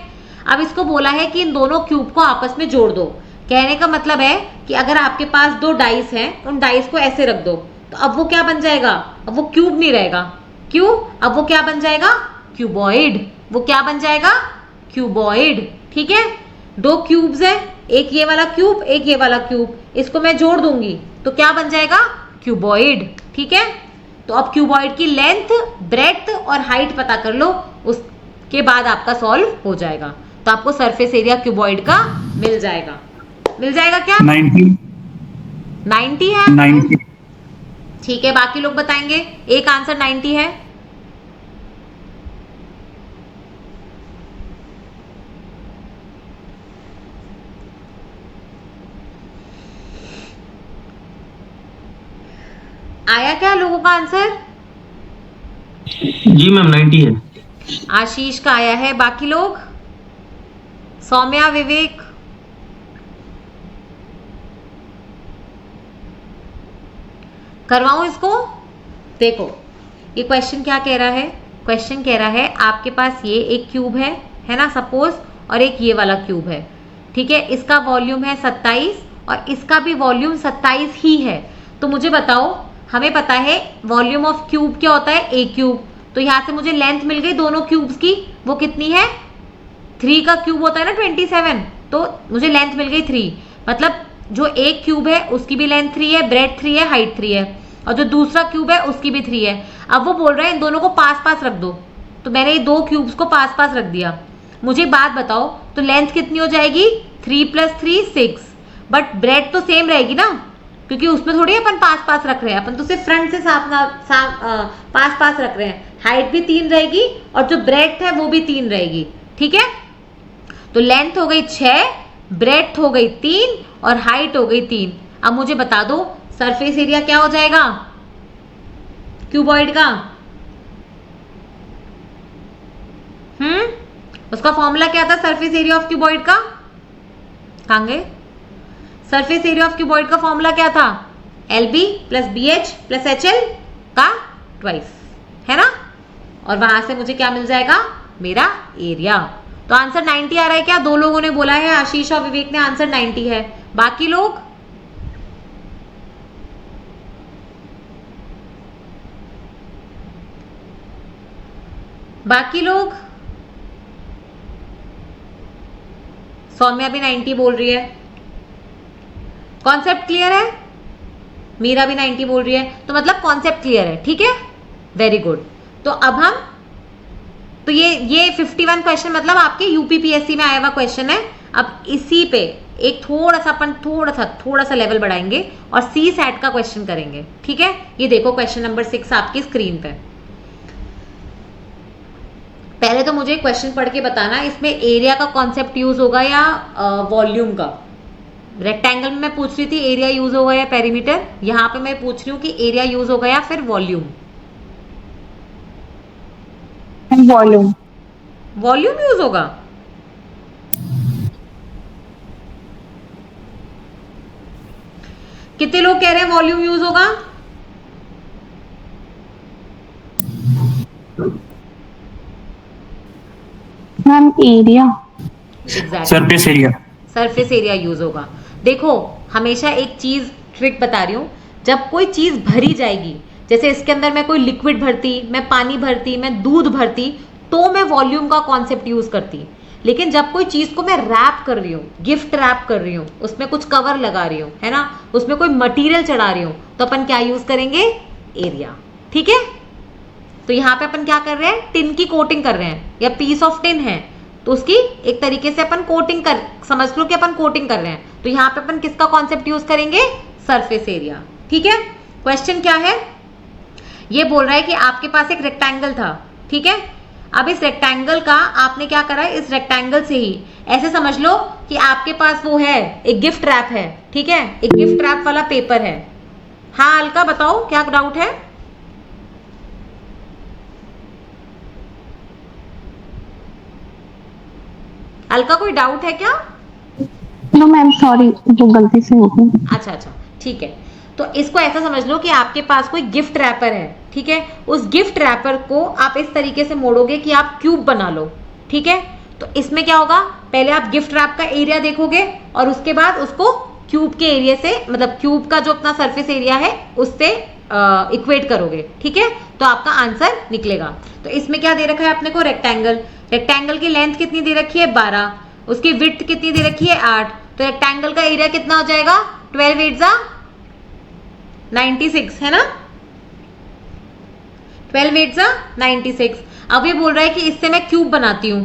अब इसको बोला है कि इन दोनों क्यूब को आपस में जोड़ दो। कहने का मतलब है कि अगर आपके पास दो डाइस हैं, उन डाइस को ऐसे रख दो, तो अब वो क्या बन जाएगा, अब वो क्यूब नहीं रहेगा, क्यों, अब वो क्या बन जाएगा, क्यूबॉइड। वो क्या बन जाएगा, क्यूबॉइड, ठीक है। दो क्यूब्स है, एक ये वाला क्यूब, एक ये वाला क्यूब, इसको मैं जोड़ दूंगी तो क्या बन जाएगा, क्यूबॉइड, ठीक है। तो अब क्यूबॉइड की लेंथ, ब्रेड्थ और हाइट पता कर लो, उसके बाद आपका सॉल्व हो जाएगा। तो आपको सरफेस एरिया क्यूबॉइड का मिल जाएगा। मिल जाएगा क्या, 90 है, 90। ठीक है। बाकी लोग बताएंगे, एक आंसर 90 है। आया क्या लोगों का आंसर? जी मैम 90 है। आशीष का आया है, बाकी लोग, सौम्या, विवेक, करवाऊं इसको? देखो ये क्वेश्चन क्या कह रहा है, क्वेश्चन कह रहा है आपके पास ये एक क्यूब है ना सपोज, और एक ये वाला क्यूब है, ठीक है, इसका वॉल्यूम है 27 और इसका भी वॉल्यूम 27 ही है। तो मुझे बताओ, हमें पता है वॉल्यूम ऑफ क्यूब क्या होता है, ए क्यूब। तो यहां से मुझे लेंथ मिल गई दोनों क्यूब्स की, वो कितनी है, 3 का क्यूब होता है ना 27, तो मुझे लेंथ मिल गई 3। मतलब जो एक क्यूब है उसकी भी लेंथ 3 है, ब्रेड 3 है, हाइट 3 है, और जो दूसरा क्यूब है उसकी भी 3 है। अब वो बोल रहा है इन दोनों को पास पास रख दो, तो मैंने ये दो क्यूब्स को पास पास रख दिया। मुझे बात बताओ, तो लेंथ कितनी हो जाएगी, 3 + 3 6, बट ब्रेड तो सेम रहेगी ना, क्योंकि उसमें थोड़ी अपन पास पास रख रहे हैं, अपन तो सिर्फ फ्रंट से पास पास रख रहे हैं। हाइट भी 3 रहेगी और जो ब्रेड्थ है वो भी 3 रहेगी, ठीक है। तो लेंथ हो गई 6, ब्रेड्थ हो गई 3 और हाइट हो गई 3। अब मुझे बता दो सरफेस एरिया क्या हो जाएगा क्यूबॉइड का, उसका फॉर्मूला क्या था सरफेस एरिया ऑफ क्यूबॉइड का, कहांगे, सरफेस एरिया ऑफ क्यूबॉइड का फॉर्मूला क्या था, LB + BH + HL का ट्वाइस, है ना। और वहां से मुझे क्या मिल जाएगा, मेरा एरिया। तो आंसर 90 आ रहा है क्या, दो लोगों ने बोला है, आशीष और विवेक ने आंसर 90 है। बाकी लोग, बाकी लोग, सौम्या भी 90 बोल रही है, कॉन्सेप्ट क्लियर है, मीरा भी 90 बोल रही है, तो मतलब कॉन्सेप्ट क्लियर है, ठीक है, वेरी गुड। तो अब हम, तो ये 51 क्वेश्चन मतलब आपके यूपीपीएससी में आया हुआ क्वेश्चन है। अब इसी पे एक थोड़ा सा अपन थोड़ा सा लेवल बढ़ाएंगे और सी सेट का क्वेश्चन करेंगे, ठीक है। ये देखो क्वेश्चन नंबर 6 आपकी स्क्रीन पे। पहले तो मुझे क्वेश्चन पढ़ के बताना, इसमें एरिया का कॉन्सेप्ट यूज होगा या वॉल्यूम का। रेक्टेंगल में मैं पूछ रही थी एरिया यूज होगा या पेरीमीटर, यहां पे मैं पूछ रही हूँ कि एरिया यूज होगा या फिर वॉल्यूम। वॉल्यूम, वॉल्यूम यूज होगा। कितने लोग कह रहे हैं वॉल्यूम यूज होगा? Ma'am area, surface area. Surface area use होगा। देखो हमेशा एक चीज ट्रिक बता रही हूं, जब कोई चीज भरी जाएगी, जैसे इसके अंदर मैं कोई लिक्विड भरती, मैं पानी भरती, मैं दूध भरती, तो मैं वॉल्यूम का कॉन्सेप्ट यूज करती। लेकिन जब कोई चीज को मैं रैप कर रही हूँ, गिफ्ट रैप कर रही हूँ, उसमें कुछ कवर लगा रही हूँ, है ना, उसमें कोई मटेरियल चढ़ा रही हूँ, तो अपन क्या यूज करेंगे, एरिया, ठीक है। तो यहाँ पे अपन क्या कर रहे हैं, टिन की कोटिंग कर रहे हैं, या पीस ऑफ टिन है तो उसकी एक तरीके से अपन कोटिंग कर, समझ लो कि अपन कोटिंग कर रहे हैं, तो यहाँ पे अपन किसका कॉन्सेप्ट यूज करेंगे, सरफेस एरिया, ठीक है। क्वेश्चन क्या है, ये बोल रहा है कि आपके पास एक रेक्टेंगल था, ठीक है। अब इस रेक्टेंगल का आपने क्या करा है, इस रेक्टेंगल से ही ऐसे समझ लो कि आपके पास वो है, एक गिफ्ट रैप है, ठीक है, एक गिफ्ट रैप वाला पेपर है। हाँ अलका बताओ क्या डाउट है? अलका कोई डाउट है क्या? नो मैम सॉरी, वो गलती से हो गई। अच्छा अच्छा ठीक है। तो इसको ऐसा समझ लो कि आपके पास कोई गिफ्ट रैपर है, ठीक है, उस गिफ्ट रैपर को आप इस तरीके से मोड़ोगे कि आप क्यूब बना लो, ठीक है। तो इसमें क्या होगा, पहले आप गिफ्ट रैप का एरिया देखोगे और उसके बाद उसको क्यूब के एरिया से, मतलब क्यूब का जो अपना सरफेस एरिया है उससे इक्वेट करोगे, ठीक है, तो आपका आंसर निकलेगा। तो इसमें क्या दे रखा है अपने को, रेक्टेंगल। रेक्टेंगल की लेंथ कितनी दे रखी है, 12, उसकी विड्थ कितनी दे रखी है, 8। तो रेक्टेंगल का एरिया कितना हो जाएगा, 12 8 जा 96, है ना, 12 8 जा 96। अब ये बोल रहा है कि इससे मैं क्यूब बनाती हूं,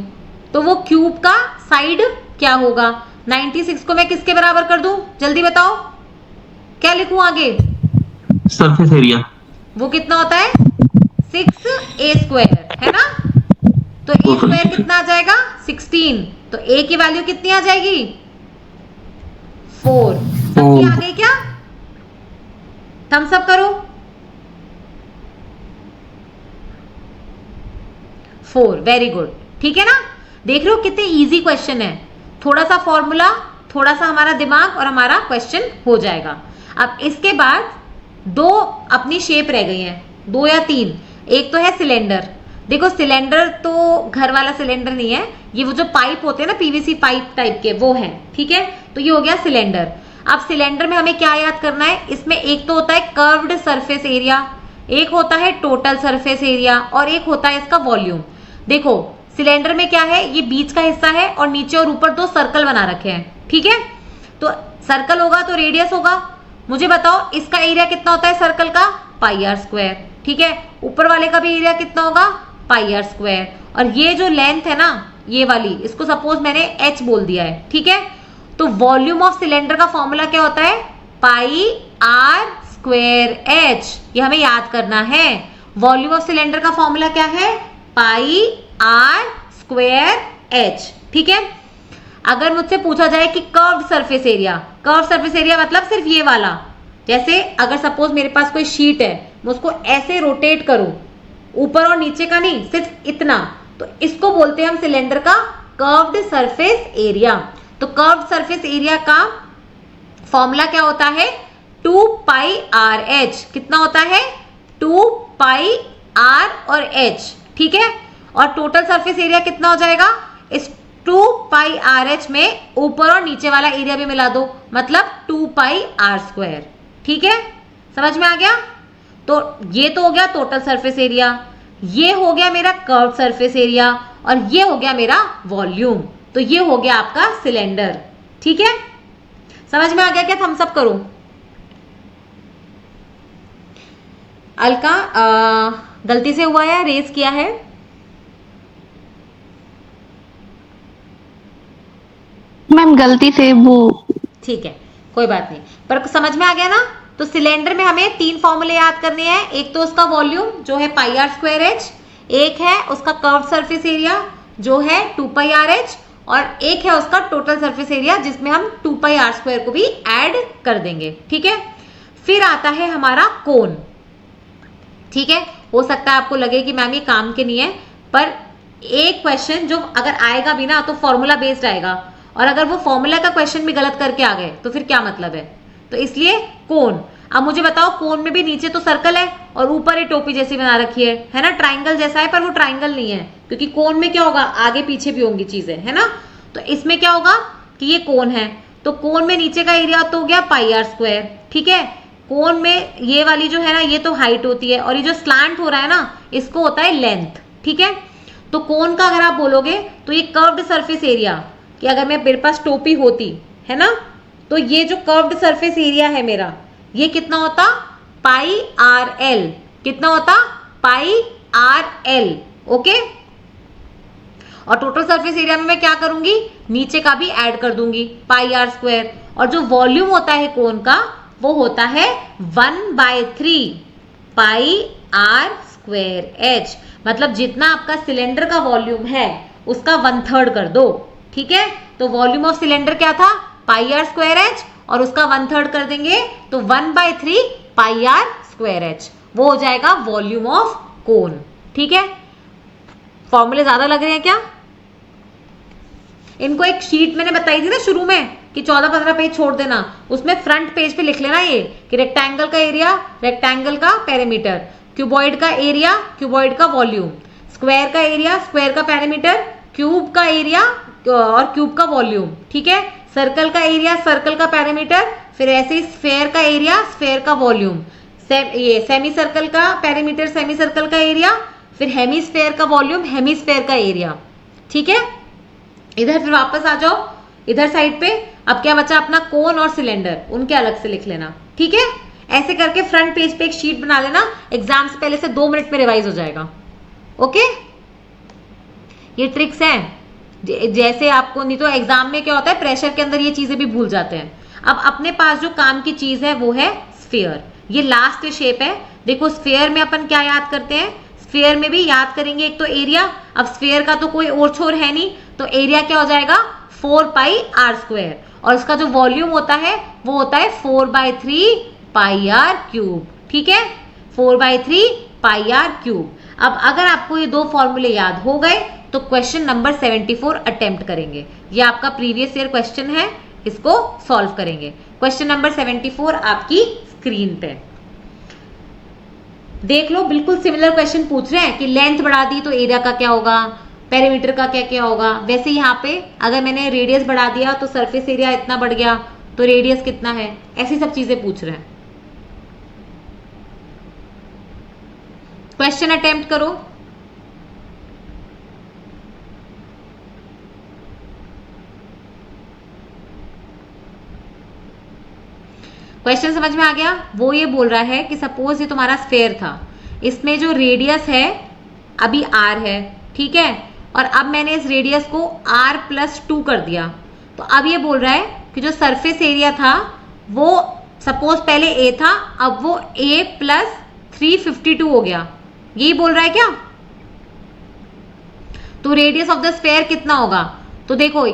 तो वो क्यूब का साइड क्या होगा, 96 को मैं किसके बराबर कर दूं, जल्दी बताओ, क्या लिखूं आगे, सरफेस एरिया। वो कितना होता है 6a², है ना। तो a² कितना आ जाएगा 16, तो a की वैल्यू कितनी आ जाएगी 4। सबकी आ गई क्या, थम्स अप करो, 4, वेरी गुड, ठीक है ना। देख रहे हो कितने इजी क्वेश्चन है, थोड़ा सा फॉर्मूला, थोड़ा सा हमारा दिमाग और हमारा क्वेश्चन हो जाएगा। अब इसके बाद 2 अपनी शेप रह गई हैं, 2 या 3। एक तो है सिलेंडर। देखो सिलेंडर तो घर वाला सिलेंडर नहीं है, ये वो जो पाइप होते हैं ना, पीवीसी पाइप टाइप के, वो है, ठीक है। तो ये हो गया सिलेंडर। अब सिलेंडर में हमें क्या याद करना है, इसमें एक तो होता है कर्व्ड सरफेस एरिया, एक होता है टोटल सरफेस एरिया, और एक होता है इसका वॉल्यूम। देखो सिलेंडर में क्या है, ये बीच का हिस्सा है और नीचे और ऊपर 2 सर्कल बना रखे हैं, ठीक है। तो सर्कल होगा तो रेडियस होगा। मुझे बताओ इसका एरिया कितना होता है सर्कल का, πr², ठीक है। ऊपर वाले का भी एरिया कितना होगा, πr²। और ये जो लेंथ है ना, ये वाली, इसको सपोज मैंने h बोल दिया है, ठीक है। तो वॉल्यूम ऑफ सिलेंडर का फॉर्मूला क्या होता है, πr²h, ये हमें याद करना है। वॉल्यूम ऑफ सिलेंडर का फॉर्मूला क्या है, πr²h, ठीक है। अगर मुझसे पूछा जाए कि curved surface area, curved surface area मतलब सिर्फ ये वाला, जैसे अगर सपोज मेरे पास कोई शीट है, मैं उसको ऐसे रोटेट करूं, ऊपर और नीचे का नहीं, सिर्फ इतना, तो इसको बोलते हैं हम सिलेंडर का कर्व्ड सरफेस एरिया। तो कर्व्ड सरफेस एरिया का फॉर्मूला क्या होता है, 2πrh, कितना होता है 2πr और h, ठीक है। और टोटल सरफेस एरिया कितना हो जाएगा, इस 2πrh में ऊपर और नीचे वाला एरिया भी मिला दो, मतलब 2πr², ठीक है, समझ में आ गया। तो ये तो हो गया टोटल सरफेस एरिया, ये हो गया मेरा कर्व सरफेस एरिया, और ये हो गया मेरा वॉल्यूम। तो ये हो गया आपका सिलेंडर, ठीक है, समझ में आ गया क्या, थम्स अप करो। अलका गलती से हुआ है, रेस किया है, मैम गलती से वो, ठीक है कोई बात नहीं, पर समझ में आ गया ना। तो सिलेंडर में हमें 3 फॉर्मूले याद करने हैं, एक तो उसका वॉल्यूम जो है πr²h, एक है उसका कर्व सरफेस एरिया जो है 2πrh, और एक है उसका टोटल सरफेस एरिया जिसमें हम 2πr² को भी ऐड कर देंगे, ठीक है। फिर आता है हमारा कोन, ठीक है। हो सकता है आपको लगे कि मैम ये काम के नहीं है, पर एक क्वेश्चन जो अगर आएगा भी ना तो फॉर्मूला बेस्ड आएगा, और अगर वो फॉर्मूला का क्वेश्चन भी गलत करके आ गए तो फिर क्या मतलब है। तो इसलिए कोन। अब मुझे बताओ, कोन में भी नीचे तो सर्कल है और ऊपर ये टोपी जैसी बना रखी है ना, ट्राइंगल जैसा है, पर वो ट्राइंगल नहीं है, क्योंकि कोन में क्या होगा, आगे पीछे भी होंगी चीजें, है ना। तो इसमें क्या होगा कि ये कोन है, तो कोन में नीचे का एरिया तो हो गया πr², ठीक है। कोन में ये वाली जो है ना, ये तो हाइट होती है, और ये जो स्लांट हो रहा है ना, इसको होता है लेंथ, ठीक है। तो कोन का अगर आप बोलोगे तो ये कर्व्ड सरफेस एरिया, कि अगर मैं मेरे पास टोपी होती है ना, तो ये जो कर्व्ड सरफेस एरिया है मेरा, ये कितना होता, πrl, कितना होता πrl, ओके। और टोटल सरफेस एरिया में मैं क्या करूंगी, नीचे का भी ऐड कर दूंगी πr², और जो वॉल्यूम होता है कोन का वो होता है 1/3 πr²h, मतलब जितना आपका सिलेंडर का वॉल्यूम है उसका 1/3 कर दो, ठीक है। तो वॉल्यूम ऑफ सिलेंडर क्या था, πr²h, और उसका 1/3 कर देंगे तो 1/3 πr²h, वो हो जाएगा वॉल्यूम ऑफ कोन, ठीक है। फॉर्मूले ज्यादा लग रहे हैं क्या, इनको एक शीट मैंने बताई थी ना शुरू में कि 14-15 पेज छोड़ देना, उसमें फ्रंट पेज पे लिख लेना ये कि रेक्टेंगल का एरिया, रेक्टेंगल का पेरीमीटर, क्यूबॉइड का एरिया, क्यूबॉइड का वॉल्यूम, स्क्वायर का एरिया, स्क्वायर का पेरीमीटर, क्यूब का एरिया और क्यूब का वॉल्यूम, ठीक है, सर्कल का एरिया, सर्कल का पेरीमीटर, फिर ऐसे ही स्फेयर का एरिया, स्फेयर का वॉल्यूम, ये सेमी सर्कल का पेरीमीटर, सेमी सर्कल का एरिया, फिर हेमीस्फेयर का वॉल्यूम, हेमीस्फेयर का एरिया, ठीक है। इधर फिर वापस आ जाओ इधर साइड पे, अब क्या बचा अपना कोन और सिलेंडर, उनके अलग से लिख लेना, ठीक है। ऐसे करके फ्रंट पेज पे एक शीट बना लेना, एग्जाम से पहले से 2 मिनट में रिवाइज हो जाएगा। ओके, ये ट्रिक्स हैं, जैसे आपको, नहीं तो एग्जाम में क्या होता है प्रेशर के अंदर ये चीजें भी भूल जाते हैं। अब अपने पास जो काम की चीज है वो है स्फीयर, ये लास्ट शेप है। देखो स्फीयर में अपन क्या याद करते हैं, स्फीयर में भी याद करेंगे एक तो एरिया, अब स्फीयर का तो कोई और छोर है नहीं, तो एरिया क्या हो जाएगा 4πr², और इसका जो वॉल्यूम होता है वो होता है 4/3πr³, ठीक है, 4/3πr³। अब अगर आपको ये 2 फॉर्मूले याद हो गए तो क्वेश्चन नंबर 74 अटेम्प्ट करेंगे। ये आपका प्रीवियस ईयर क्वेश्चन है, इसको सॉल्व करेंगे। क्वेश्चन नंबर 74 आपकी स्क्रीन पे देख लो, बिल्कुल सिमिलर क्वेश्चन पूछ रहे हैं कि लेंथ बढ़ा दी तो एरिया का क्या होगा, पेरीमीटर का क्या क्या होगा। वैसे यहाँ पे अगर मैंने रेडियस बढ़ा दिया तो सरफेस एरिया इतना बढ़ गया, तो रेडियस कितना है, ऐसी सब चीजें पूछ रहे हैं। क्वेश्चन अटेम्प्ट करो। क्वेश्चन समझ में आ गया। वो ये बोल रहा है कि सपोज ये तुम्हारा स्फेयर था, इसमें जो रेडियस है अभी r है, ठीक है, और अब मैंने इस रेडियस को r+2 कर दिया, तो अब ये बोल रहा है कि जो सरफेस एरिया था वो सपोज पहले a था, अब वो a+352 हो गया, यही बोल रहा है क्या। तो रेडियस ऑफ द स्फेयर कितना होगा, तो देखो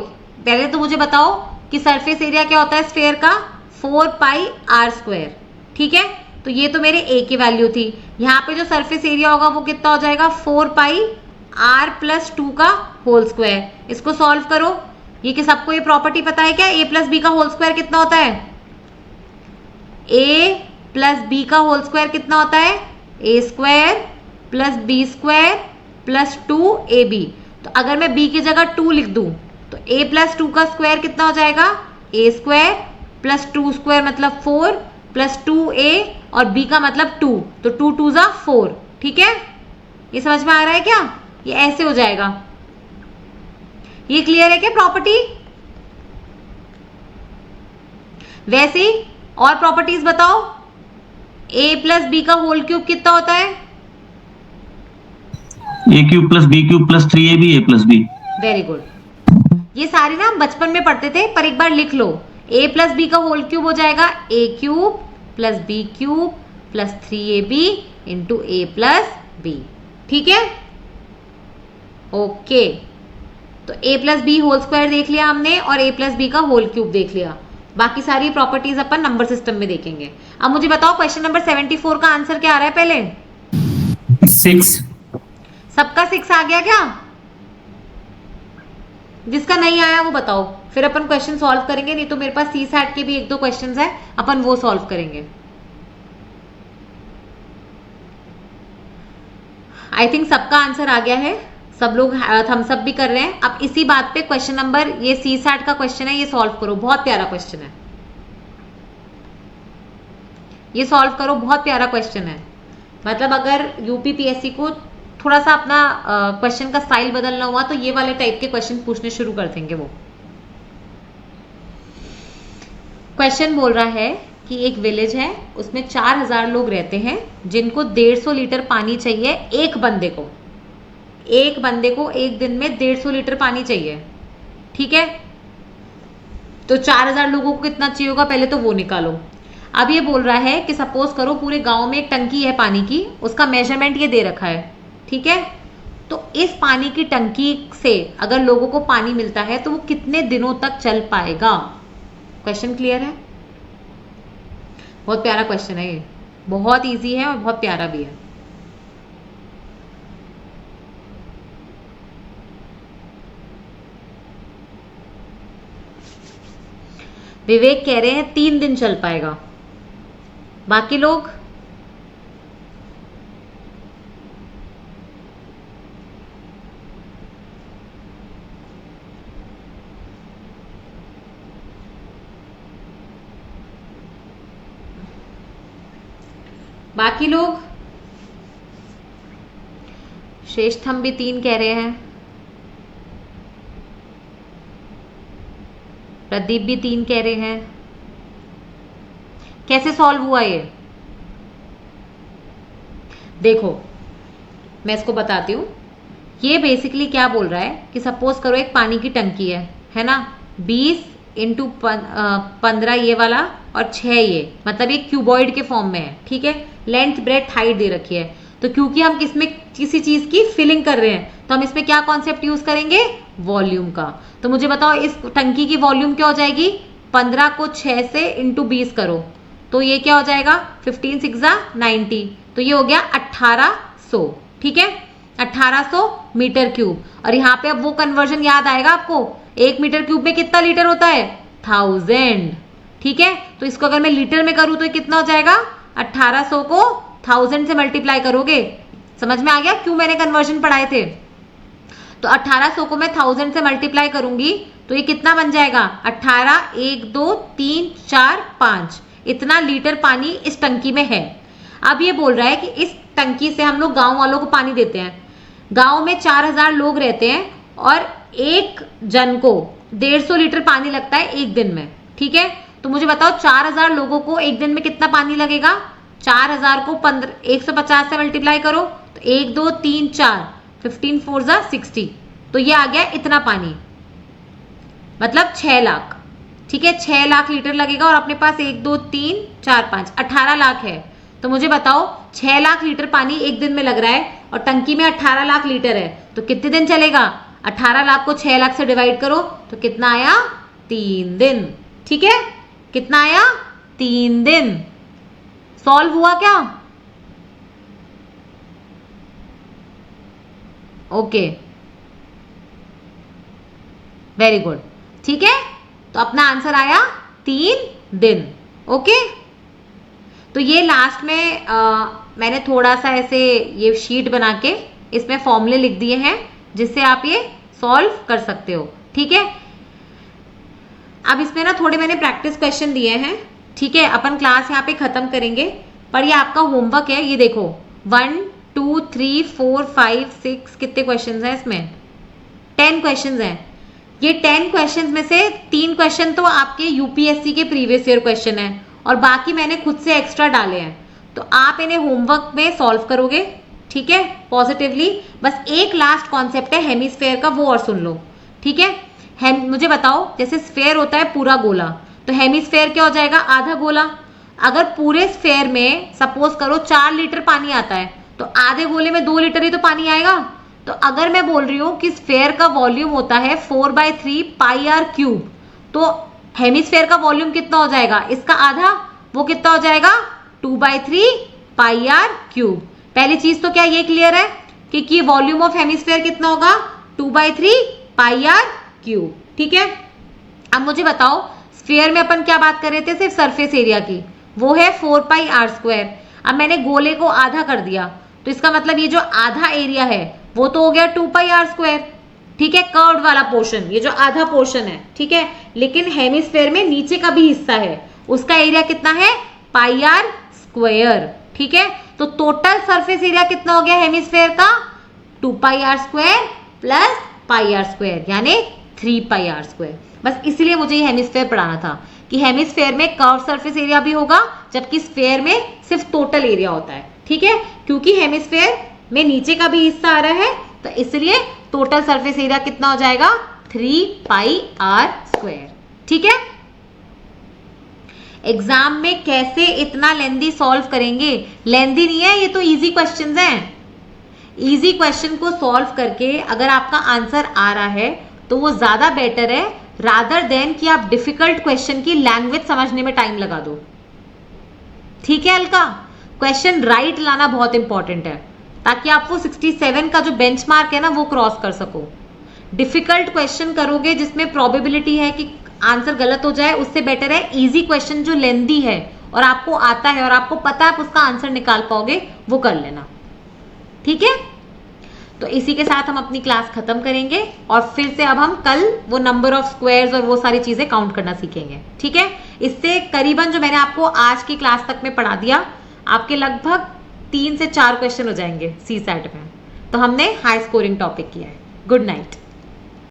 पहले तो मुझे बताओ कि सरफेस एरिया क्या होता है स्फेयर का 4πr², ठीक है, तो ये तो मेरे a की वैल्यू थी। यहाँ पे जो सरफेस एरिया होगा वो कितना हो जाएगा 4πr+2 का होल स्क्वायर। इसको सॉल्व करो, ये कि सबको ये प्रॉपर्टी पता है क्या, a+b का होल स्क्वायर कितना होता है, a+b का होल स्क्वायर कितना होता है, a² + b²+2ab। तो अगर मैं b की जगह 2 लिख दूं तो a+2 का स्क्वायर कितना हो जाएगा, a² + 2² मतलब 4 + 2a और b का मतलब 2, तो 2 2 = 4, ठीक है। ये समझ में आ रहा है क्या, ये ऐसे हो जाएगा। ये क्लियर है क्या प्रॉपर्टी। वैसे ही और प्रॉपर्टीज बताओ, a + b का होल क्यूब कितना होता है, a³ + b³ + 3ab a+b। Very good. ये सारी ना हम बचपन में पढ़ते थे, पर एक बार लिख लो, a + b का होल क्यूब हो जाएगा a³ + b³ + 3ab × a + b, ठीक है। ओके, तो a + b होल स्क्वायर देख लिया हमने और a + b का होल क्यूब देख लिया। बाकी सारी प्रॉपर्टीज अपन नंबर सिस्टम में देखेंगे। अब मुझे बताओ क्वेश्चन नंबर 74 का आंसर क्या आ रहा है, पहले 6। सबका 6 आ गया क्या, जिसका नहीं आया वो बताओ, फिर अपन क्वेश्चन सॉल्व करेंगे। नहीं तो मेरे पास CSAT के भी 1-2 क्वेश्चंस है, अपन वो सॉल्व करेंगे। आई थिंक सबका आंसर आ गया है, सब लोग थम्स अप भी कर रहे हैं। अब इसी बात पे क्वेश्चन नंबर, ये CSAT का क्वेश्चन है, ये सॉल्व करो, बहुत प्यारा क्वेश्चन है, ये सॉल्व करो, बहुत प्यारा क्वेश्चन है। मतलब अगर UPPSC को थोड़ा सा अपना क्वेश्चन का स्टाइल बदलना हुआ तो ये वाले टाइप के क्वेश्चन पूछने शुरू कर देंगे वो। क्वेश्चन बोल रहा है कि एक विलेज है, उसमें 4000 लोग रहते हैं जिनको 150 लीटर पानी चाहिए एक बंदे को। एक बंदे को एक दिन में 150 लीटर पानी चाहिए, ठीक है। तो 4000 लोगों को कितना चाहिए होगा, पहले तो वो निकालो। अब ये बोल रहा है कि सपोज करो पूरे गांव में एक टंकी है पानी की, उसका मेजरमेंट ये दे रखा है, ठीक है। तो इस पानी की टंकी से अगर लोगों को पानी मिलता है तो वो कितने दिनों तक चल पाएगा। क्वेश्चन क्लियर है, बहुत प्यारा क्वेश्चन है ये, बहुत इजी है और बहुत प्यारा भी है। विवेक कह रहे हैं 3 दिन चल पाएगा। बाकी लोग? बाकी लोग? श्रेष्ठम भी 3 कह रहे हैं, प्रदीप भी 3 कह रहे हैं। कैसे सॉल्व हुआ ये? देखो मैं इसको बताती हूँ। ये बेसिकली क्या बोल रहा है कि सपोज करो एक पानी की टंकी है ना, 20 इंटू 15 ये वाला और 6 ये, मतलब ये क्यूबॉइड के फॉर्म में है, ठीक है। लेंथ ब्रेथ हाइट दे रखी है, तो क्योंकि हम इसमें किसी चीज की फिलिंग कर रहे हैं तो हम इसमें क्या कॉन्सेप्ट यूज करेंगे? वॉल्यूम का। तो मुझे बताओ इस टंकी की वॉल्यूम क्या हो जाएगी? 15 को 6 से इंटू 20 करो तो ये क्या हो जाएगा? 15 6 90, तो ये हो गया 1800, ठीक है, 1800 मीटर क्यूब। और यहाँ पे अब वो कन्वर्जन याद आएगा आपको, 1 मीटर क्यूब में कितना लीटर होता है? 1000, ठीक है। तो इसको अगर मैं लीटर में करूं तो ये कितना हो जाएगा? 1800 को 1000 से मल्टीप्लाई करोगे। समझ में आ गया क्यों मैंने कन्वर्जन पढ़ाए थे? तो 1800 को मैं 1000 से मल्टीप्लाई करूंगी तो ये कितना बन जाएगा? 18 1 2 3 4 5, इतना लीटर पानी इस टंकी में है। अब ये बोल रहा है कि इस टंकी से हम लोग गांव वालों को पानी देते हैं। गांव में 4000 लोग रहते हैं और एक जन को 150 लीटर पानी लगता है एक दिन में, ठीक है। तो मुझे बताओ 4000 लोगों को एक दिन में कितना पानी लगेगा? 4000 को 150 से मल्टीप्लाई करो तो 1 2 3 4, 15 4 60, तो ये आ गया इतना पानी, मतलब 6 लाख, ठीक है। 6 लाख लीटर लगेगा और अपने पास 1 2 3 4 5 18 लाख है। तो मुझे बताओ 6 लाख लीटर पानी एक दिन में लग रहा है और टंकी में 18 लाख लीटर है, तो कितने दिन चलेगा? 18 लाख को 6 लाख से डिवाइड करो तो कितना आया? 3 दिन, ठीक है। कितना आया? 3 दिन। सॉल्व हुआ क्या? ओके, वेरी गुड, ठीक है। तो अपना आंसर आया 3 दिन, ओके। तो ये लास्ट में मैंने थोड़ा सा ऐसे ये शीट बना के इसमें फॉर्मूले लिख दिए हैं जिससे आप ये सॉल्व कर सकते हो, ठीक है। अब इसमें ना थोड़े मैंने प्रैक्टिस क्वेश्चन दिए हैं, ठीक है। अपन क्लास यहाँ पे खत्म करेंगे, पर ये आपका होमवर्क है। ये देखो 1 2 3 4 5 6 कितने क्वेश्चंस हैं इसमें? 10 क्वेश्चंस हैं। ये 10 क्वेश्चंस में से 3 क्वेश्चन तो आपके यूपीएससी के प्रीवियस ईयर क्वेश्चन हैं और बाकी मैंने खुद से एक्स्ट्रा डाले हैं। तो आप इन्हें होमवर्क में सॉल्व करोगे, ठीक है, पॉजिटिवली। बस एक लास्ट कॉन्सेप्ट है हेमिस्फेयर का, वो और सुन लो, ठीक है। मुझे बताओ जैसे स्फेयर होता है पूरा गोला, तो हेमिस्फेयर क्या हो जाएगा? आधा गोला। अगर पूरे स्फेयर में सपोज करो 4 लीटर पानी आता है तो आधे गोले में 2 लीटर ही तो पानी आएगा। तो अगर मैं बोल रही हूं कि स्फेयर का वॉल्यूम होता है 4/3 पाई आर क्यूब, तो हेमिस्फेयर का वॉल्यूम कितना हो जाएगा? इसका आधा, वो कितना हो जाएगा? 2/3 पाई आर क्यूब। पहली चीज तो क्या ये क्लियर है कि वॉल्यूम ऑफ हेमिस्फेयर कितना होगा? 2/3 पाई आर क्यूब, ठीक है। अब मुझे बताओ स्फीयर में अपन क्या बात कर रहे थे? सिर्फ सरफेस एरिया की, वो है 4πr²। अब मैंने गोले को आधा कर दिया तो इसका मतलब ये जो आधा एरिया है वो तो हो गया 2πr², ठीक है, कर्व्ड वाला पोर्शन, ये जो आधा पोर्शन है, ठीक है। लेकिन हेमिस्फेयर में नीचे का भी हिस्सा है, उसका एरिया कितना है? πr², ठीक है। तो टोटल सरफेस एरिया कितना हो गया हेमिस्फेयर का? 2πr² प्लस πr², यानी 3πr²। बस इसलिए मुझे ये हेमिस्फेयर पढ़ाना था कि हेमिस्फेयर में कर्व सरफेस एरिया भी होगा जबकि स्फेयर में सिर्फ टोटल एरिया होता है, ठीक है। क्योंकि हेमिस्फेयर में नीचे का भी हिस्सा आ रहा है तो इसलिए टोटल सरफेस एरिया कितना हो जाएगा? 3πr², ठीक है। एग्जाम में कैसे इतना लेंदी सॉल्व करेंगे? लेंदी नहीं है, ये तो इजी क्वेश्चंस हैं। इजी क्वेश्चन को सॉल्व करके अगर आपका आंसर आ रहा है तो वो ज्यादा बेटर है रादर देन कि आप डिफिकल्ट क्वेश्चन की लैंग्वेज समझने में टाइम लगा दो, ठीक है। अलका, क्वेश्चन राइट लाना बहुत इंपॉर्टेंट है ताकि आप वो 67 का जो बेंचमार्क है ना वो क्रॉस कर सको। डिफिकल्ट क्वेश्चन करोगे जिसमें प्रोबेबिलिटी है कि आंसर गलत हो जाए उससे बेटर है इजी क्वेश्चन जो लेंदी है और आपको आता है और आपको पता है आप उसका आंसर निकाल पाओगे वो कर लेना, ठीक है। तो इसी के साथ हम अपनी क्लास खत्म करेंगे और फिर से अब हम कल वो नंबर ऑफ स्क्वायर्स और वो सारी चीजें काउंट करना सीखेंगे, ठीक है। इससे करीबन जो मैंने आपको आज की क्लास तक में पढ़ा दिया, आपके लगभग 3 से 4 क्वेश्चन हो जाएंगे CSAT में। तो हमने हाई स्कोरिंग टॉपिक किया है। Good night.